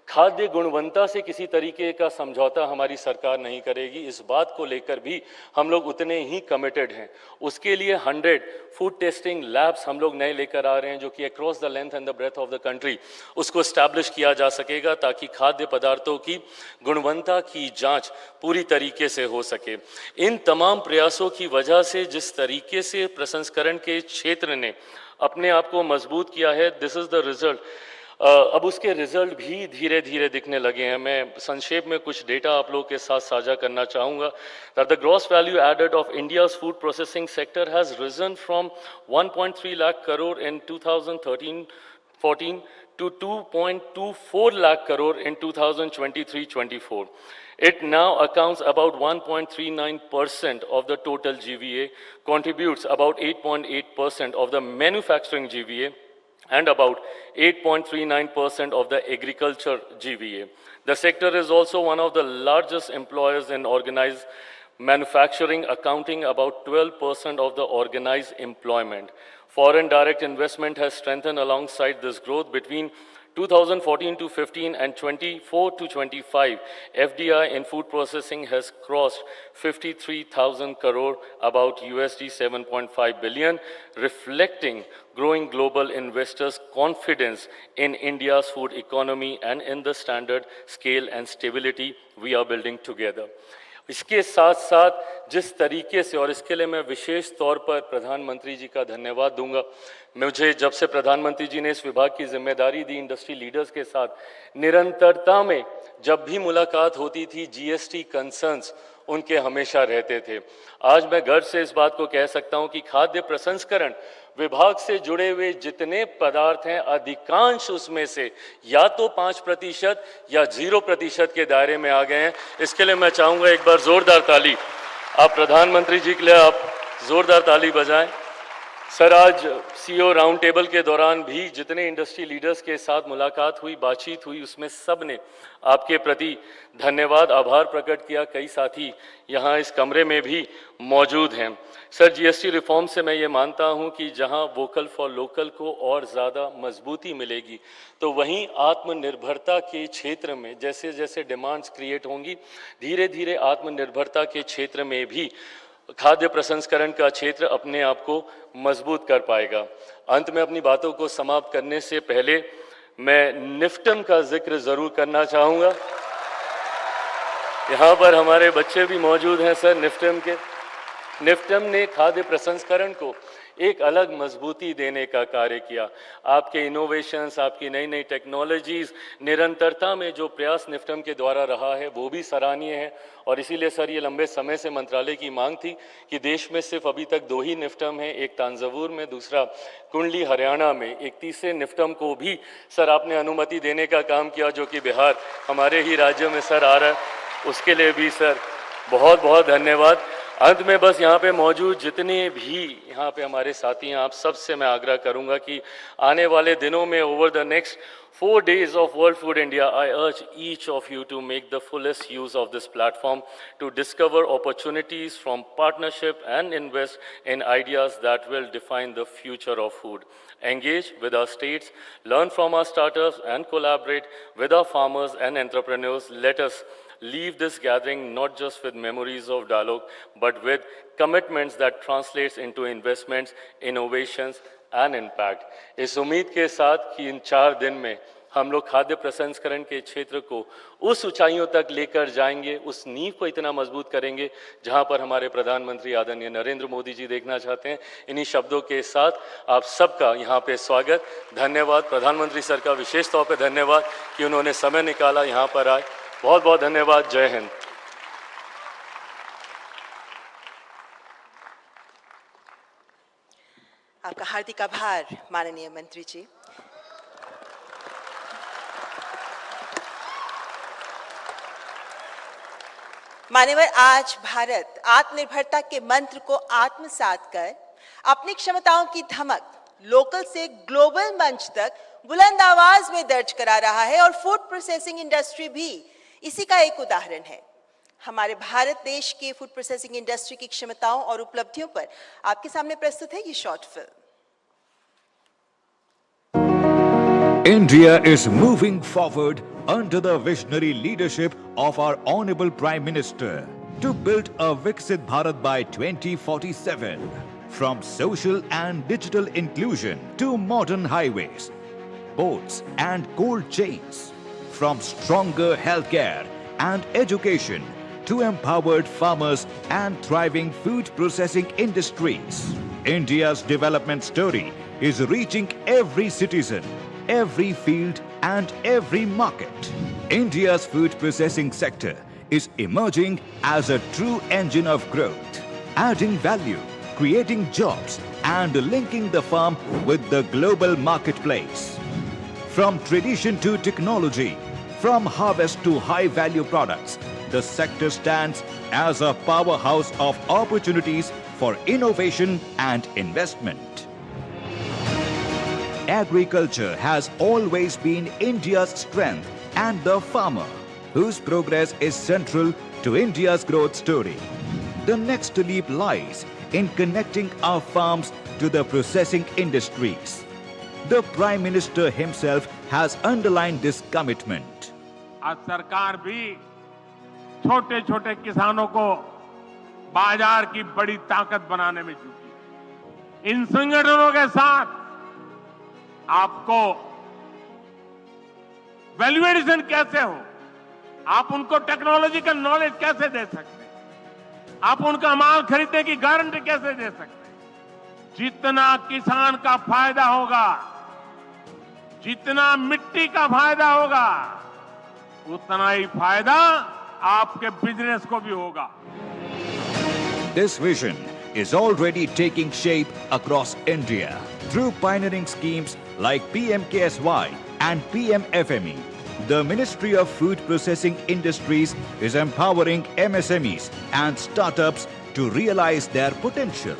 खाद्य गुणवत्ता से किसी तरीके का समझौता हमारी सरकार नहीं करेगी, इस बात को लेकर भी हम लोग उतने ही कमिटेड हैं। उसके लिए 100 फूड टेस्टिंग लैब्स हम लोग नए लेकर आ रहे हैं जो कि across the length and the breadth of the country उसको एस्टैब्लिश किया जा सकेगा ताकि खाद्य पदार्थों की गुणवत्ता की जांच पूरी तरीके से हो सके। इन तमाम प्रयासों की वजह से जिस तरीके से प्रसंस्करण के क्षेत्र ने अपने आप को मजबूत किया है, दिस इज द रिजल्ट। अब उसके रिजल्ट भी धीरे धीरे दिखने लगे हैं। मैं संक्षेप में कुछ डेटा आप लोगों के साथ साझा करना चाहूँगा। That the gross value added of India's food processing sector has risen from 1.3 lakh crore in 2013-14 to 2.24 lakh crore in 2023-24. It now accounts about 1.39% of the total GVA, contributes about 8.8% of the manufacturing GVA, and about 8.39% of the agriculture GVA. The sector is also one of the largest employers in organized manufacturing, accounting about 12% of the organized employment. Foreign direct investment has strengthened alongside this growth between 2014 to 15 and 24 to 25, FDI in food processing has crossed 53,000 crore, about USD 7.5 billion, reflecting growing global investors' confidence in India's food economy and in the standard, scale and stability we are building together. इसके साथ साथ जिस तरीके से, और इसके लिए मैं विशेष तौर पर प्रधानमंत्री जी का धन्यवाद दूंगा। मुझे जब से प्रधानमंत्री जी ने इस विभाग की जिम्मेदारी दी, इंडस्ट्री लीडर्स के साथ निरंतरता में जब भी मुलाकात होती थी, GST कंसर्न्स उनके हमेशा रहते थे। आज मैं गर्व से इस बात को कह सकता हूं कि खाद्य प्रसंस्करण विभाग से जुड़े हुए जितने पदार्थ हैं, अधिकांश उसमें से या तो 5% या 0% के दायरे में आ गए हैं। इसके लिए मैं चाहूँगा एक बार जोरदार ताली आप प्रधानमंत्री जी के लिए आप जोरदार ताली बजाएं। सर, आज CEO राउंड टेबल के दौरान भी जितने इंडस्ट्री लीडर्स के साथ मुलाकात हुई, बातचीत हुई, उसमें सब ने आपके प्रति धन्यवाद, आभार प्रकट किया। कई साथी यहाँ इस कमरे में भी मौजूद हैं। सर, GST रिफॉर्म से मैं ये मानता हूँ कि जहाँ वोकल फॉर लोकल को और ज़्यादा मजबूती मिलेगी, तो वहीं आत्मनिर्भरता के क्षेत्र में जैसे जैसे डिमांड्स क्रिएट होंगी, धीरे धीरे आत्मनिर्भरता के क्षेत्र में भी खाद्य प्रसंस्करण का क्षेत्र अपने आप को मजबूत कर पाएगा। अंत में अपनी बातों को समाप्त करने से पहले मैं निफ्टम का जिक्र जरूर करना चाहूँगा। यहाँ पर हमारे बच्चे भी मौजूद हैं सर निफ्टम के। निफ्टम ने खाद्य प्रसंस्करण को एक अलग मजबूती देने का कार्य किया। आपके इनोवेशंस, आपकी नई नई टेक्नोलॉजीज़, निरंतरता में जो प्रयास निफ्टम के द्वारा रहा है वो भी सराहनीय है। और इसीलिए सर, ये लंबे समय से मंत्रालय की मांग थी कि देश में सिर्फ अभी तक 2 ही निफ्टम हैं, एक तांजावुर में, दूसरा कुंडली हरियाणा में। एक तीसरे निफ्टम को भी सर आपने अनुमति देने का काम किया, जो कि बिहार हमारे ही राज्य में सर आ रहा है। उसके लिए भी सर बहुत बहुत धन्यवाद। अंत में बस यहाँ पे मौजूद जितने भी यहाँ पे हमारे साथी हैं, आप सबसे मैं आग्रह करूँगा कि आने वाले दिनों में over the next 4 days of World Food India, I urge each of you to make the fullest use of this platform to discover opportunities from partnership and invest in ideas that will define the future of food. Engage with our states, learn from our startups, and collaborate with our farmers and entrepreneurs. Let us leave this gathering not just with memories of dialogue, but with commitments that translates into investments, innovations, and impact. इस उम्मीद के साथ कि इन 4 दिन में हम लोग खाद्य प्रसंस्करण के क्षेत्र को उस ऊंचाइयों तक लेकर जाएंगे, उस नींव को इतना मजबूत करेंगे जहां पर हमारे प्रधानमंत्री आदरणीय नरेंद्र मोदी जी देखना चाहते हैं। इन्हीं शब्दों के साथ आप सबका यहाँ पे स्वागत, धन्यवाद। प्रधानमंत्री सर का विशेष तौर पर धन्यवाद कि उन्होंने समय निकाला, यहाँ पर आए। बहुत बहुत धन्यवाद। जय हिंद। आपका हार्दिक आभार माननीय मंत्री जी। मान्यवर, आज भारत आत्मनिर्भरता के मंत्र को आत्मसात कर अपनी क्षमताओं की धमक लोकल से ग्लोबल मंच तक बुलंद आवाज में दर्ज करा रहा है और फूड प्रोसेसिंग इंडस्ट्री भी इसी का एक उदाहरण है। हमारे भारत देश के फूड प्रोसेसिंग इंडस्ट्री की क्षमताओं और उपलब्धियों पर आपके सामने प्रस्तुत है ये short film. India is moving forward under the visionary leadership of our Honorable Prime Minister to build a Viksit Bharat by 2047. From social and digital inclusion to modern highways, ports and cold chains. From stronger healthcare and education to empowered farmers and thriving food processing industries. India's development story is reaching every citizen, every field and every market. India's food processing sector is emerging as a true engine of growth, adding value, creating jobs and linking the farm with the global marketplace. From tradition to technology, from harvest to high-value products, the sector stands as a powerhouse of opportunities for innovation and investment. Agriculture has always been India's strength and the farmer, whose progress is central to India's growth story. The next leap lies in connecting our farms to the processing industries. The Prime Minister himself has underlined this commitment. आज सरकार भी छोटे छोटे किसानों को बाजार की बड़ी ताकत बनाने में जुटी है। इन संगठनों के साथ आपको वैल्यू एडिशन कैसे हो, आप उनको टेक्नोलॉजिकल नॉलेज कैसे दे सकते हैं, आप उनका माल खरीदने की गारंटी कैसे दे सकते हैं। जितना किसान का फायदा होगा, जितना मिट्टी का फायदा होगा, उतना ही फायदा आपके बिजनेस को भी होगा। This vision is already taking shape across India through pioneering schemes like PMKSY and PMFME. The Ministry of Food Processing Industries is empowering MSMEs and startups to realize their potential.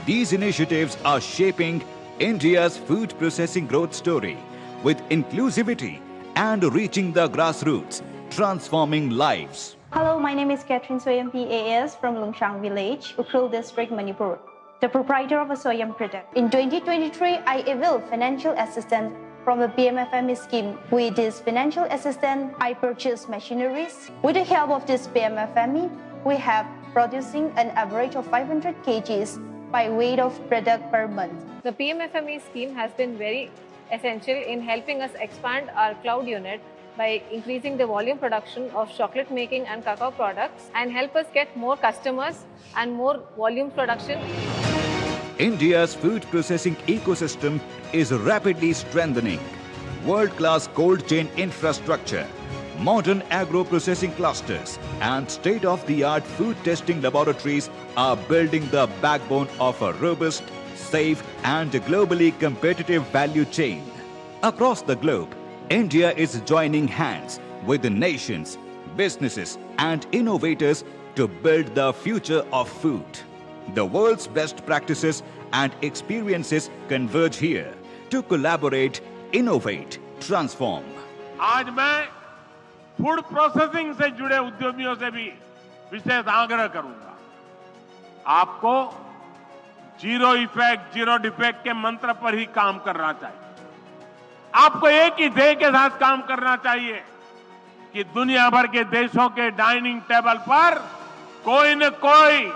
These initiatives are shaping India's food processing growth story with inclusivity and reaching the grassroots, transforming lives. Hello, my name is Catherine Soyam PAS from Lungshang Village, Ukhrul District, Manipur, the proprietor of a Soyam product. In 2023, I availed financial assistance from the PMFME scheme. With this financial assistance, I purchased machineries. With the help of this PMFME, we have producing an average of 500 kgs by weight of product per month. The PMFME scheme has been very essential in helping us expand our cloud unit by increasing the volume production of chocolate making and cacao products and help us get more customers and more volume production. India's food processing ecosystem is rapidly strengthening. World-class cold chain infrastructure, modern agro-processing clusters, and state-of-the-art food testing laboratories are building the backbone of a robust, safe, and globally competitive value chain. Across the globe, India is joining hands with the nations, businesses, and innovators to build the future of food. The world's best practices and experiences converge here to collaborate, innovate, transform. आज मैं food processing से जुड़े उद्यमियों से भी विशेष आग्रह करूंगा। आपको जीरो इफेक्ट, जीरो डिफेक्ट के मंत्र पर ही काम करना चाहिए। आपको एक ही ध्येय के साथ काम करना चाहिए कि दुनिया भर के देशों के डाइनिंग टेबल पर कोई न कोई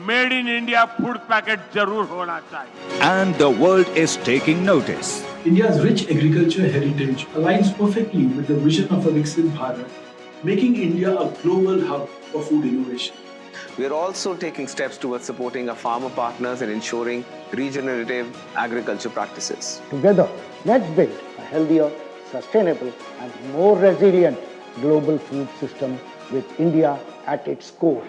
made in India food packet जरूर होना चाहिए। And the world is taking notice. India's rich agriculture heritage aligns perfectly with the vision of a Viksit Bharat, making India a global hub for food innovation. We are also taking steps towards supporting our farmer partners and ensuring regenerative agriculture practices. Together, let's build a healthier, sustainable, and more resilient global food system with India at its core.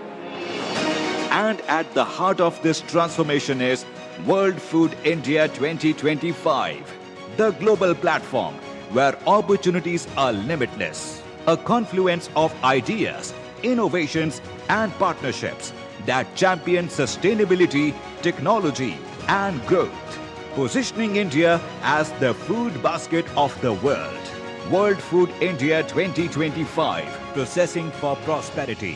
And at the heart of this transformation is World Food India 2025, the global platform where opportunities are limitless, a confluence of ideas, innovations, and partnerships that champion sustainability, technology, and growth, positioning India as the food basket of the world. World Food India 2025, processing for prosperity.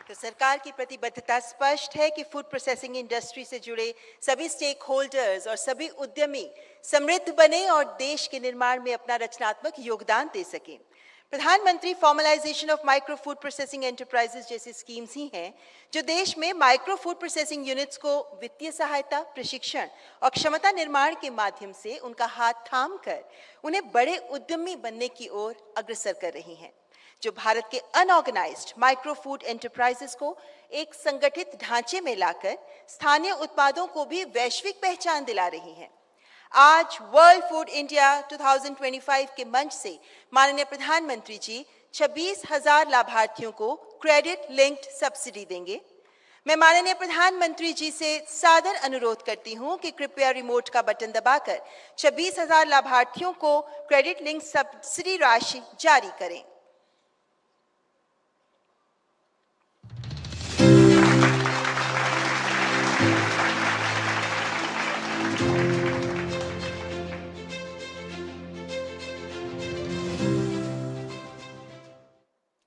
तो सरकार की प्रतिबद्धता स्पष्ट है कि food processing industry से जुड़े सभी स्टेक होल्डर्स और सभी उद्यमी समृद्ध बने और देश के निर्माण में अपना रचनात्मक योगदान दे सकें। प्रधानमंत्री formalisation of micro food processing enterprises जैसी स्कीम्स ही हैं जो देश में माइक्रो फूड प्रोसेसिंग यूनिट्स को वित्तीय सहायता, प्रशिक्षण और क्षमता निर्माण के माध्यम से उनका हाथ थाम कर उन्हें बड़े उद्यमी बनने की ओर अग्रसर कर रही हैं, जो भारत के अनऑर्गेनाइज्ड माइक्रो फूड एंटरप्राइजेस को एक संगठित ढांचे में लाकर स्थानीय उत्पादों को भी वैश्विक पहचान दिला रही हैं। आज वर्ल्ड फूड इंडिया 2025 के मंच से माननीय प्रधानमंत्री जी 26,000 लाभार्थियों को क्रेडिट लिंक्ड सब्सिडी देंगे। मैं माननीय प्रधानमंत्री जी से सादर अनुरोध करती हूं कि कृपया रिमोट का बटन दबाकर 26,000 लाभार्थियों को क्रेडिट लिंक्ड सब्सिडी राशि जारी करें।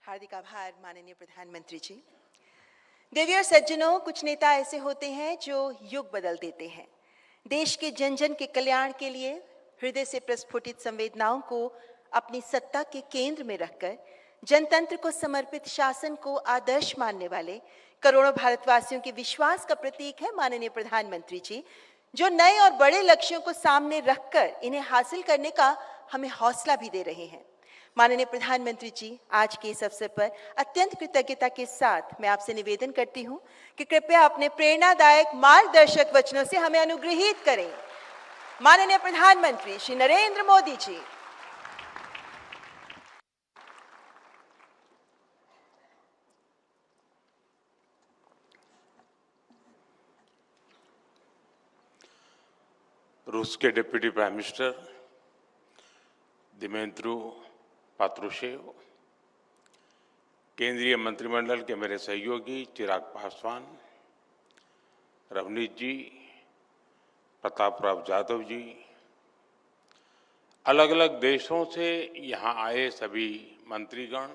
हार्दिक आभार माननीय प्रधानमंत्री जी। देवी और सज्जनों, कुछ नेता ऐसे होते हैं जो युग बदल देते हैं। देश के जन जन के कल्याण के लिए हृदय से प्रस्फुटित संवेदनाओं को अपनी सत्ता के केंद्र में रखकर जनतंत्र को समर्पित शासन को आदर्श मानने वाले करोड़ों भारतवासियों के विश्वास का प्रतीक है माननीय प्रधानमंत्री जी, जो नए और बड़े लक्ष्यों को सामने रखकर इन्हें हासिल करने का हमें हौसला भी दे रहे हैं। माननीय प्रधानमंत्री जी, आज के इस अवसर पर अत्यंत कृतज्ञता के साथ मैं आपसे निवेदन करती हूं कि कृपया अपने प्रेरणादायक मार्गदर्शक वचनों से हमें अनुग्रहित करें। माननीय प्रधानमंत्री श्री नरेंद्र मोदी जी। रूस के डिप्टी प्राइम मिनिस्टर दिमेंद्रू पात्रुशेव, केंद्रीय मंत्रिमंडल के मेरे सहयोगी चिराग पासवान, रवनीत जी, प्रतापराव जाधव जी, अलग अलग देशों से यहाँ आए सभी मंत्रीगण,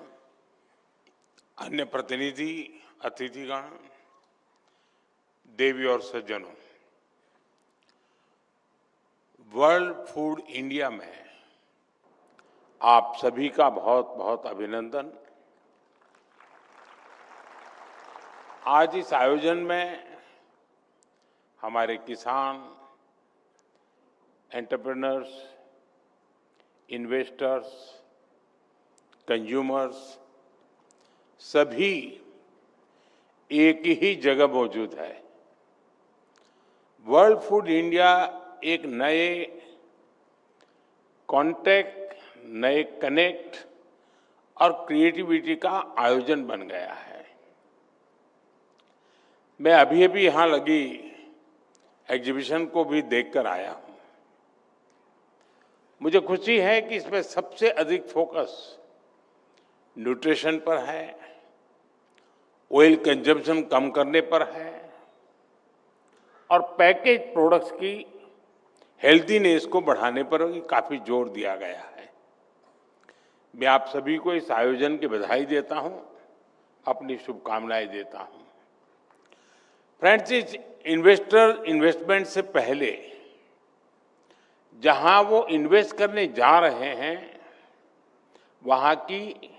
अन्य प्रतिनिधि, अतिथिगण, देवी और सज्जनों, वर्ल्ड फूड इंडिया में आप सभी का बहुत बहुत अभिनंदन। आज इस आयोजन में हमारे किसान, एंटरप्रेन्योर्स, इन्वेस्टर्स, कंज्यूमर्स, सभी एक ही जगह मौजूद है। वर्ल्ड फूड इंडिया एक नए कांटेक्ट, नए कनेक्ट और क्रिएटिविटी का आयोजन बन गया है। मैं अभी अभी यहां लगी एग्जीबिशन को भी देखकर आया हूं। मुझे खुशी है कि इसमें सबसे अधिक फोकस न्यूट्रिशन पर है, ऑयल कंजम्पशन कम करने पर है और पैकेज प्रोडक्ट्स की हेल्थीनेस को बढ़ाने पर भी काफी जोर दिया गया है। मैं आप सभी को इस आयोजन की बधाई देता हूं, अपनी शुभकामनाएं देता हूं। फ्रेंड्स, इस इन्वेस्टमेंट से पहले जहां वो इन्वेस्ट करने जा रहे हैं वहां की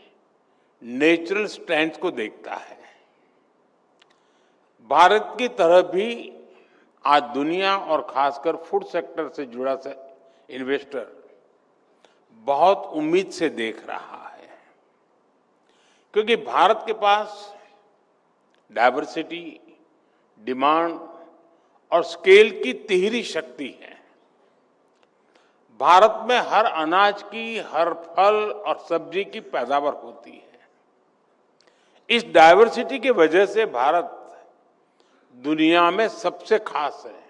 नेचुरल स्ट्रेंथ को देखता है। भारत की तरह भी आज दुनिया और खासकर फूड सेक्टर से जुड़ा इन्वेस्टर बहुत उम्मीद से देख रहा है, क्योंकि भारत के पास डाइवर्सिटी, डिमांड और स्केल की तिहरी शक्ति है। भारत में हर अनाज की, हर फल और सब्जी की पैदावार होती है। इस डाइवर्सिटी की वजह से भारत दुनिया में सबसे खास है।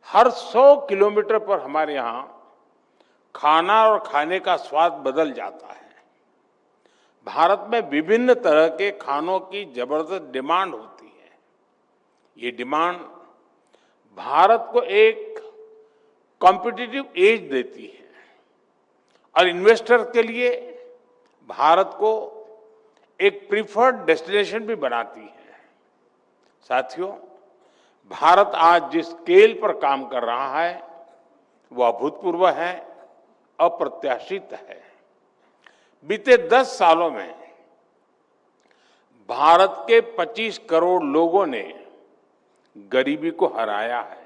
हर 100 किलोमीटर पर हमारे यहाँ खाना और खाने का स्वाद बदल जाता है। भारत में विभिन्न तरह के खानों की जबरदस्त डिमांड होती है। ये डिमांड भारत को एक कॉम्पिटिटिव एज देती है और इन्वेस्टर के लिए भारत को एक प्रीफर्ड डेस्टिनेशन भी बनाती है। साथियों, भारत आज जिस स्केल पर काम कर रहा है वो अभूतपूर्व है, अप्रत्याशित है। बीते 10 सालों में भारत के 25 करोड़ लोगों ने गरीबी को हराया है।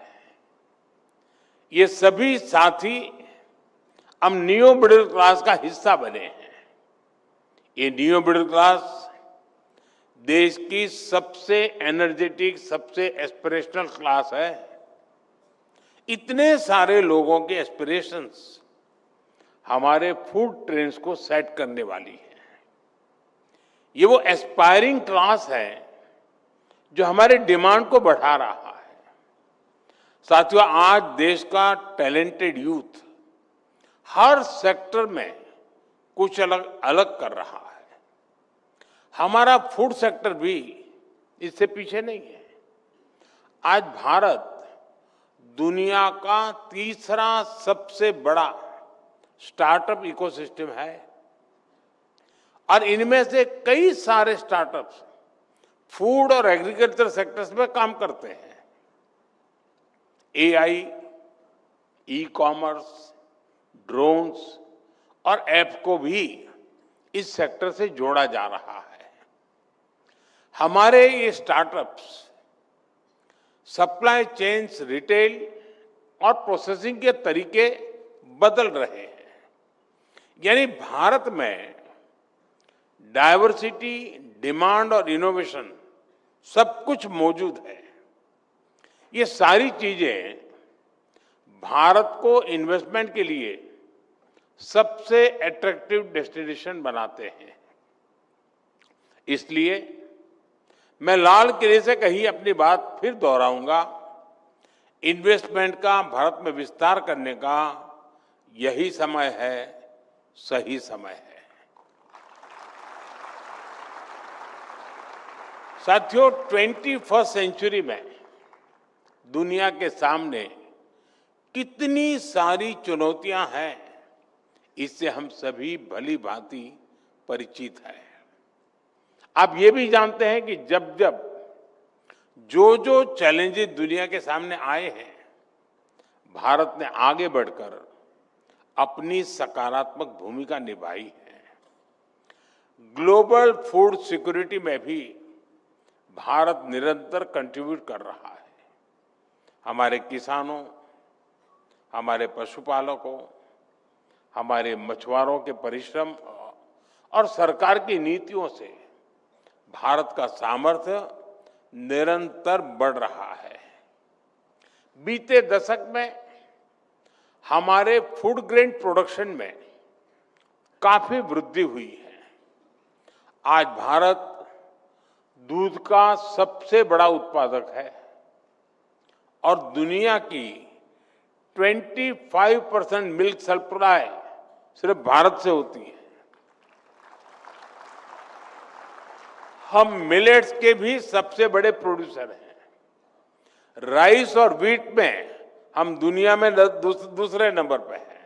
ये सभी साथी अब नियो मिडिल क्लास का हिस्सा बने हैं। ये नियो मिडिल क्लास देश की सबसे एनर्जेटिक, सबसे एस्पिरेशनल क्लास है। इतने सारे लोगों के एस्पिरेशंस हमारे फूड ट्रेंड्स को सेट करने वाली है। ये वो एस्पायरिंग क्लास है जो हमारे डिमांड को बढ़ा रहा है। साथियों, आज देश का टैलेंटेड यूथ हर सेक्टर में कुछ अलग कर रहा है। हमारा फूड सेक्टर भी इससे पीछे नहीं है। आज भारत दुनिया का तीसरा सबसे बड़ा स्टार्टअप इकोसिस्टम है और इनमें से कई सारे स्टार्टअप्स फूड और एग्रीकल्चर सेक्टर्स में काम करते हैं। एआई, ई कॉमर्स, ड्रोन्स और ऐप को भी इस सेक्टर से जोड़ा जा रहा है। हमारे ये स्टार्टअप्स सप्लाई चेन्स, रिटेल और प्रोसेसिंग के तरीके बदल रहे हैं। यानी भारत में डाइवर्सिटी, डिमांड और इनोवेशन सब कुछ मौजूद है। ये सारी चीजें भारत को इन्वेस्टमेंट के लिए सबसे अट्रैक्टिव डेस्टिनेशन बनाते हैं। इसलिए मैं लाल किले से कही अपनी बात फिर दोहराऊंगा, इन्वेस्टमेंट का भारत में विस्तार करने का यही समय है, सही समय है। साथियों, 21वीं सेंचुरी में दुनिया के सामने कितनी सारी चुनौतियां हैं, इससे हम सभी भली भांति परिचित हैं। आप ये भी जानते हैं कि जब जब जो चैलेंजेस दुनिया के सामने आए हैं, भारत ने आगे बढ़कर अपनी सकारात्मक भूमिका निभाई है। ग्लोबल फूड सिक्योरिटी में भी भारत निरंतर कंट्रीब्यूट कर रहा है। हमारे किसानों, हमारे पशुपालकों, हमारे मछुआरों के परिश्रम और सरकार की नीतियों से भारत का सामर्थ्य निरंतर बढ़ रहा है। बीते दशक में हमारे फूड ग्रेन प्रोडक्शन में काफी वृद्धि हुई है। आज भारत दूध का सबसे बड़ा उत्पादक है और दुनिया की 25% मिल्क सप्लाई सिर्फ भारत से होती है। हम मिलेट्स के भी सबसे बड़े प्रोड्यूसर हैं। राइस और व्हीट में हम दुनिया में दूसरे नंबर पे हैं।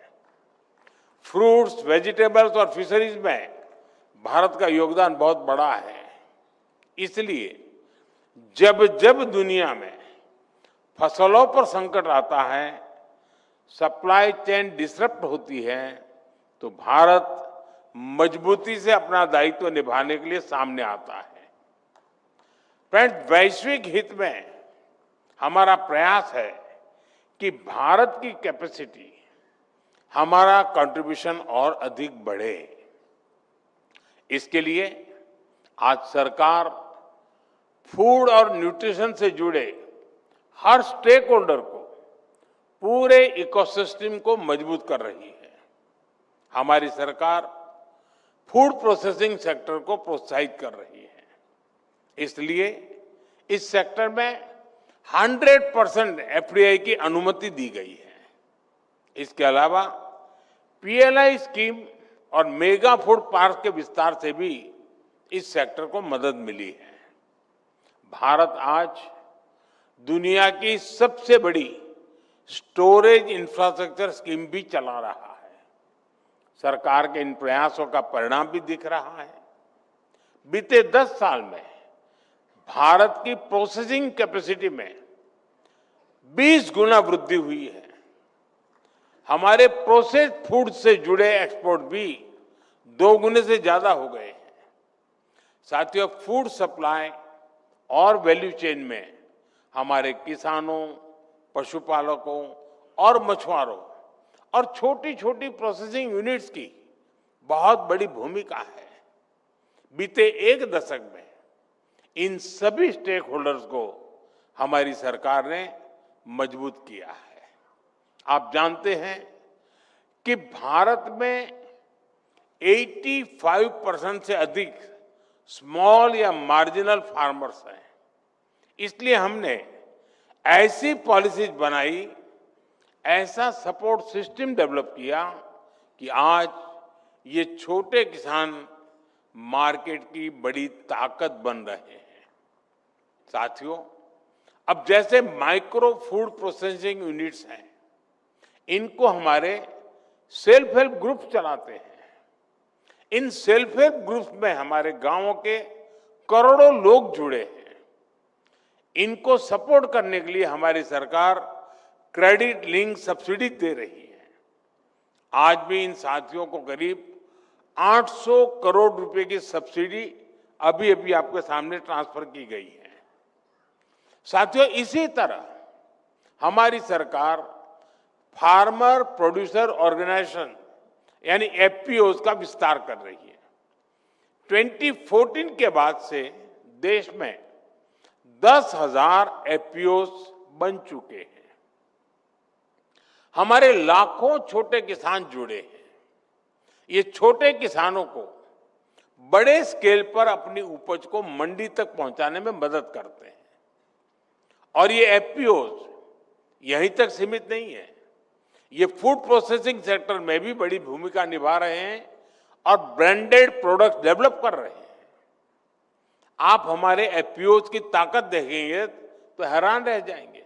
फ्रूट्स, वेजिटेबल्स और फिशरीज में भारत का योगदान बहुत बड़ा है। इसलिए जब जब दुनिया में फसलों पर संकट आता है, सप्लाई चेन डिसरप्ट होती है, तो भारत मजबूती से अपना दायित्व निभाने के लिए सामने आता है। फ्रेंड्स, वैश्विक हित में हमारा प्रयास है कि भारत की कैपेसिटी, हमारा कंट्रीब्यूशन और अधिक बढ़े। इसके लिए आज सरकार फूड और न्यूट्रिशन से जुड़े हर स्टेक होल्डर को, पूरे इकोसिस्टम को मजबूत कर रही है। हमारी सरकार फूड प्रोसेसिंग सेक्टर को प्रोत्साहित कर रही है। इसलिए इस सेक्टर में 100% एफडीआई की अनुमति दी गई है। इसके अलावा पीएलआई स्कीम और मेगा फूड पार्क के विस्तार से भी इस सेक्टर को मदद मिली है। भारत आज दुनिया की सबसे बड़ी स्टोरेज इंफ्रास्ट्रक्चर स्कीम भी चला रहा है। सरकार के इन प्रयासों का परिणाम भी दिख रहा है। बीते 10 साल में भारत की प्रोसेसिंग कैपेसिटी में 20 गुना वृद्धि हुई है। हमारे प्रोसेस्ड फूड से जुड़े एक्सपोर्ट भी 2 गुने से ज्यादा हो गए हैं। साथियों, फूड सप्लाई और वैल्यू चेन में हमारे किसानों, पशुपालकों और मछुआरों और छोटी छोटी प्रोसेसिंग यूनिट्स की बहुत बड़ी भूमिका है। बीते 1 दशक में इन सभी स्टेक होल्डर्स को हमारी सरकार ने मजबूत किया है। आप जानते हैं कि भारत में 85% से अधिक स्मॉल या मार्जिनल फार्मर्स हैं। इसलिए हमने ऐसी पॉलिसीज बनाई, ऐसा सपोर्ट सिस्टम डेवलप किया कि आज ये छोटे किसान मार्केट की बड़ी ताकत बन रहे हैं। साथियों, अब जैसे माइक्रो फूड प्रोसेसिंग यूनिट्स हैं, इनको हमारे सेल्फ हेल्प ग्रुप चलाते हैं। इन सेल्फ हेल्प ग्रुप्स में हमारे गांवों के करोड़ों लोग जुड़े हैं। इनको सपोर्ट करने के लिए हमारी सरकार क्रेडिट लिंक सब्सिडी दे रही है। आज भी इन साथियों को करीब 800 करोड़ रुपए की सब्सिडी अभी अभी आपके सामने ट्रांसफर की गई है। साथियों, इसी तरह हमारी सरकार फार्मर प्रोड्यूसर ऑर्गेनाइजेशन यानी एफपीओज का विस्तार कर रही है। 2014 के बाद से देश में 10,000 एफपीओज बन चुके हैं। हमारे लाखों छोटे किसान जुड़े हैं। ये छोटे किसानों को बड़े स्केल पर अपनी उपज को मंडी तक पहुंचाने में मदद करते हैं। और ये एफपीओज यहीं तक सीमित नहीं है, ये फूड प्रोसेसिंग सेक्टर में भी बड़ी भूमिका निभा रहे हैं और ब्रांडेड प्रोडक्ट डेवलप कर रहे हैं। आप हमारे एफपीओज की ताकत देखेंगे तो हैरान रह जाएंगे।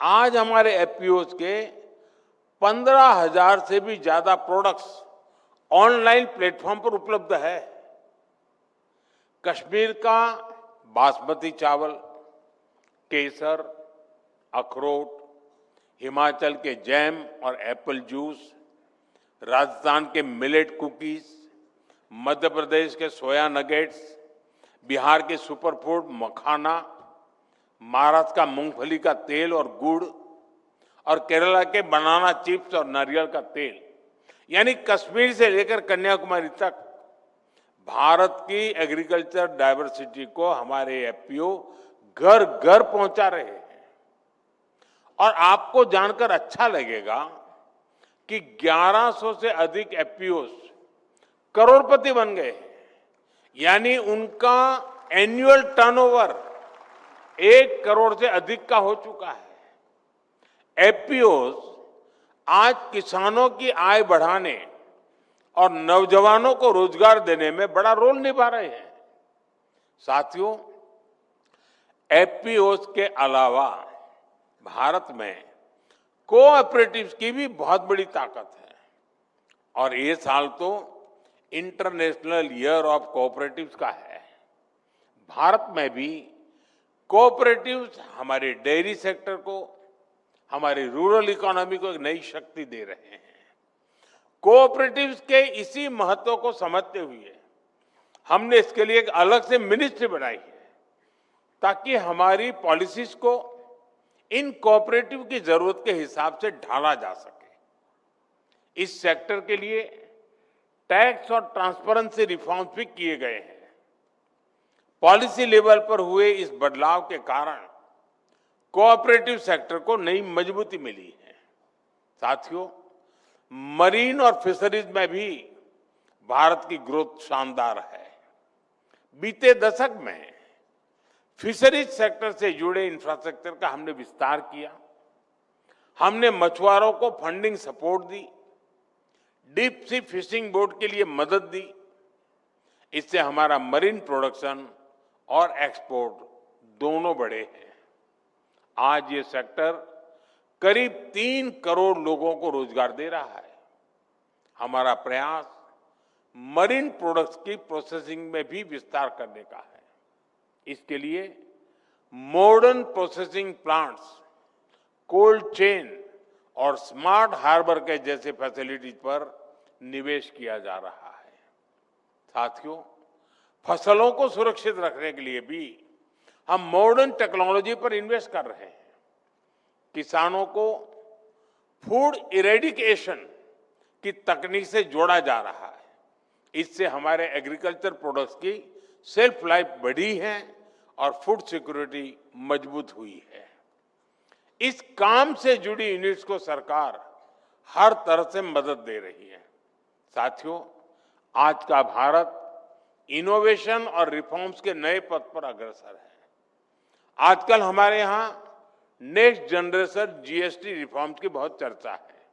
आज हमारे एफपीओज के 15,000 से भी ज्यादा प्रोडक्ट्स ऑनलाइन प्लेटफॉर्म पर उपलब्ध है। कश्मीर का बासमती चावल, केसर, अखरोट, हिमाचल के जैम और एप्पल जूस, राजस्थान के मिलेट कुकीज, मध्य प्रदेश के सोया नगेट्स, बिहार के सुपरफूड मखाना, महाराष्ट्र का मूंगफली का तेल और गुड़ और केरला के बनाना चिप्स और नारियल का तेल, यानी कश्मीर से लेकर कन्याकुमारी तक भारत की एग्रीकल्चर डाइवर्सिटी को हमारे एफपीओ घर घर पहुंचा रहे हैं। और आपको जानकर अच्छा लगेगा कि 1100 से अधिक एफपीओ करोड़पति बन गए हैं। यानी उनका एनुअल टर्नओवर 1 करोड़ से अधिक का हो चुका है। एफपीओ आज किसानों की आय बढ़ाने और नौजवानों को रोजगार देने में बड़ा रोल निभा रहे हैं। साथियों, एफपीओ के अलावा भारत में कोऑपरेटिव्स की भी बहुत बड़ी ताकत है। और ये साल तो इंटरनेशनल ईयर ऑफ कोऑपरेटिव्स का है। भारत में भी कोऑपरेटिव्स हमारे डेयरी सेक्टर को, हमारी रूरल इकोनॉमी को एक नई शक्ति दे रहे हैं। कोऑपरेटिव्स के इसी महत्व को समझते हुए हमने इसके लिए एक अलग से मिनिस्ट्री बनाई है, ताकि हमारी पॉलिसीज को इन कोऑपरेटिव की जरूरत के हिसाब से ढाला जा सके। इस सेक्टर के लिए टैक्स और ट्रांसपेरेंसी रिफॉर्म्स भी किए गए हैं। पॉलिसी लेवल पर हुए इस बदलाव के कारण कोऑपरेटिव सेक्टर को नई मजबूती मिली है। साथियों, मरीन और फिशरीज में भी भारत की ग्रोथ शानदार है। बीते दशक में फिशरीज सेक्टर से जुड़े इंफ्रास्ट्रक्चर का हमने विस्तार किया। हमने मछुआरों को फंडिंग सपोर्ट दी, डीप सी फिशिंग बोट के लिए मदद दी। इससे हमारा मरीन प्रोडक्शन और एक्सपोर्ट दोनों बढ़े हैं। आज ये सेक्टर करीब 3 करोड़ लोगों को रोजगार दे रहा है। हमारा प्रयास मरीन प्रोडक्ट्स की प्रोसेसिंग में भी विस्तार करने का है। इसके लिए modern processing plants, cold chain और स्मार्ट हार्बर के जैसे फैसिलिटीज पर निवेश किया जा रहा है। साथियों, फसलों को सुरक्षित रखने के लिए भी हम मॉडर्न टेक्नोलॉजी पर इन्वेस्ट कर रहे हैं। किसानों को फूड इरेडिकेशन की तकनीक से जोड़ा जा रहा है। इससे हमारे एग्रीकल्चर प्रोडक्ट्स की सेल्फ लाइफ बढ़ी है और फूड सिक्योरिटी मजबूत हुई है। इस काम से जुड़ी यूनिट्स को सरकार हर तरह से मदद दे रही है। साथियों, आज का भारत इनोवेशन और रिफॉर्म्स के नए पथ पर अग्रसर है। आजकल हमारे यहाँ नेक्स्ट जनरेशन जीएसटी रिफॉर्म्स की बहुत चर्चा है।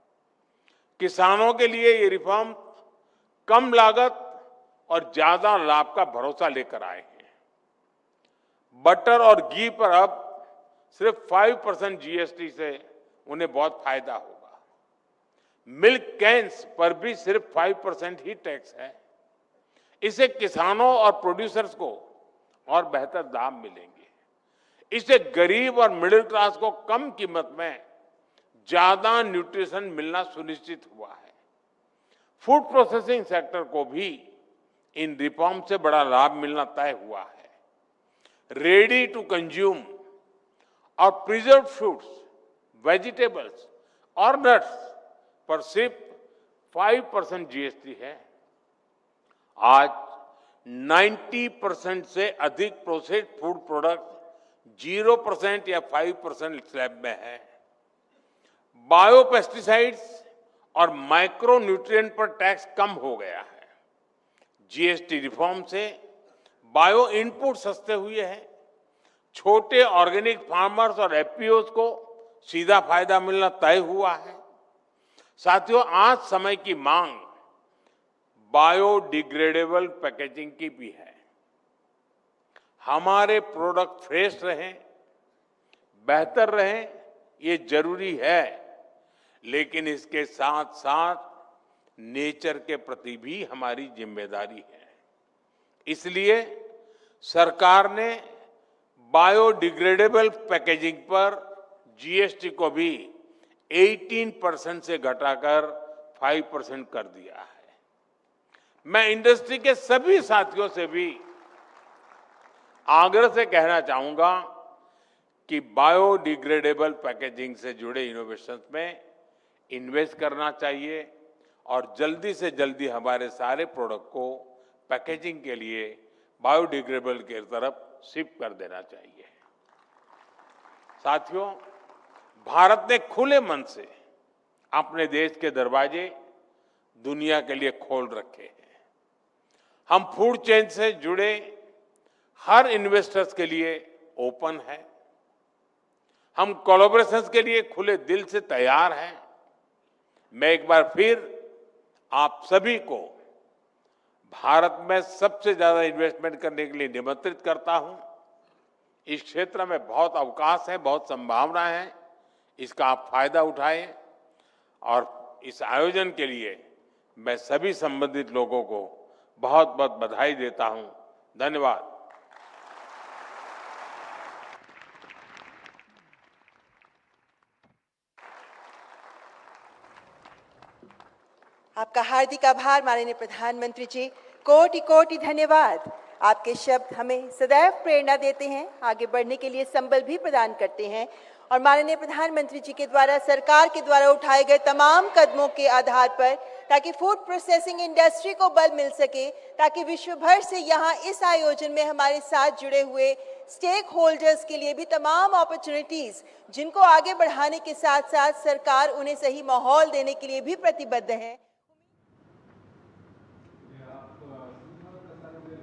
किसानों के लिए ये रिफॉर्म कम लागत और ज्यादा लाभ का भरोसा लेकर आए हैं। बटर और घी पर अब सिर्फ 5% जीएसटी से उन्हें बहुत फायदा होगा। मिल्क कैन्स पर भी सिर्फ 5% ही टैक्स है। इससे किसानों और प्रोड्यूसर्स को और बेहतर दाम मिलेंगे। इससे गरीब और मिडिल क्लास को कम कीमत में ज्यादा न्यूट्रिशन मिलना सुनिश्चित हुआ है। फूड प्रोसेसिंग सेक्टर को भी इन रिफॉर्म से बड़ा लाभ मिलना तय हुआ है। रेडी टू कंज्यूम और प्रिजर्व फ्रूट्स, वेजिटेबल्स और नट्स पर सिर्फ 5% जीएसटी है। आज 90% से अधिक प्रोसेस्ड फूड प्रोडक्ट 0% या 5% स्लैब में है। बायोपेस्टिसाइड्स और माइक्रो न्यूट्रिएंट पर टैक्स कम हो गया है। जीएसटी रिफॉर्म से बायो इनपुट सस्ते हुए हैं। छोटे ऑर्गेनिक फार्मर्स और एफपीओज को सीधा फायदा मिलना तय हुआ है। साथियों, आज समय की मांग बायोडिग्रेडेबल पैकेजिंग की भी है। हमारे प्रोडक्ट फ्रेश रहें, बेहतर रहें, ये जरूरी है, लेकिन इसके साथ साथ नेचर के प्रति भी हमारी जिम्मेदारी है। इसलिए सरकार ने बायोडिग्रेडेबल पैकेजिंग पर जीएसटी को भी 18% से घटाकर 5% कर दिया है। मैं इंडस्ट्री के सभी साथियों से भी आग्रह से कहना चाहूंगा कि बायोडिग्रेडेबल पैकेजिंग से जुड़े इनोवेशंस में इन्वेस्ट करना चाहिए और जल्दी से जल्दी हमारे सारे प्रोडक्ट को पैकेजिंग के लिए बायोडिग्रेडेबल की तरफ शिफ्ट कर देना चाहिए। साथियों, भारत ने खुले मन से अपने देश के दरवाजे दुनिया के लिए खोल रखे हैं। हम फूड चेन से जुड़े हर इन्वेस्टर्स के लिए ओपन है। हम कोलैबोरेशंस के लिए खुले दिल से तैयार हैं। मैं एक बार फिर आप सभी को भारत में सबसे ज्यादा इन्वेस्टमेंट करने के लिए निमंत्रित करता हूं। इस क्षेत्र में बहुत अवकाश है, बहुत संभावना है, इसका आप फायदा उठाएं और इस आयोजन के लिए मैं सभी संबंधित लोगों को बहुत बहुत बधाई देता हूं। धन्यवाद। आपका हार्दिक आभार माननीय प्रधानमंत्री जी। कोटि कोटि धन्यवाद। आपके शब्द हमें सदैव प्रेरणा देते हैं, आगे बढ़ने के लिए संबल भी प्रदान करते हैं। और माननीय प्रधानमंत्री जी के द्वारा, सरकार के द्वारा उठाए गए तमाम कदमों के आधार पर, ताकि फूड प्रोसेसिंग इंडस्ट्री को बल मिल सके, ताकि विश्व भर से यहाँ इस आयोजन में हमारे साथ जुड़े हुए स्टेक होल्डर्स के लिए भी तमाम अपॉर्चुनिटीज, जिनको आगे बढ़ाने के साथ साथ सरकार उन्हें सही माहौल देने के लिए भी प्रतिबद्ध है।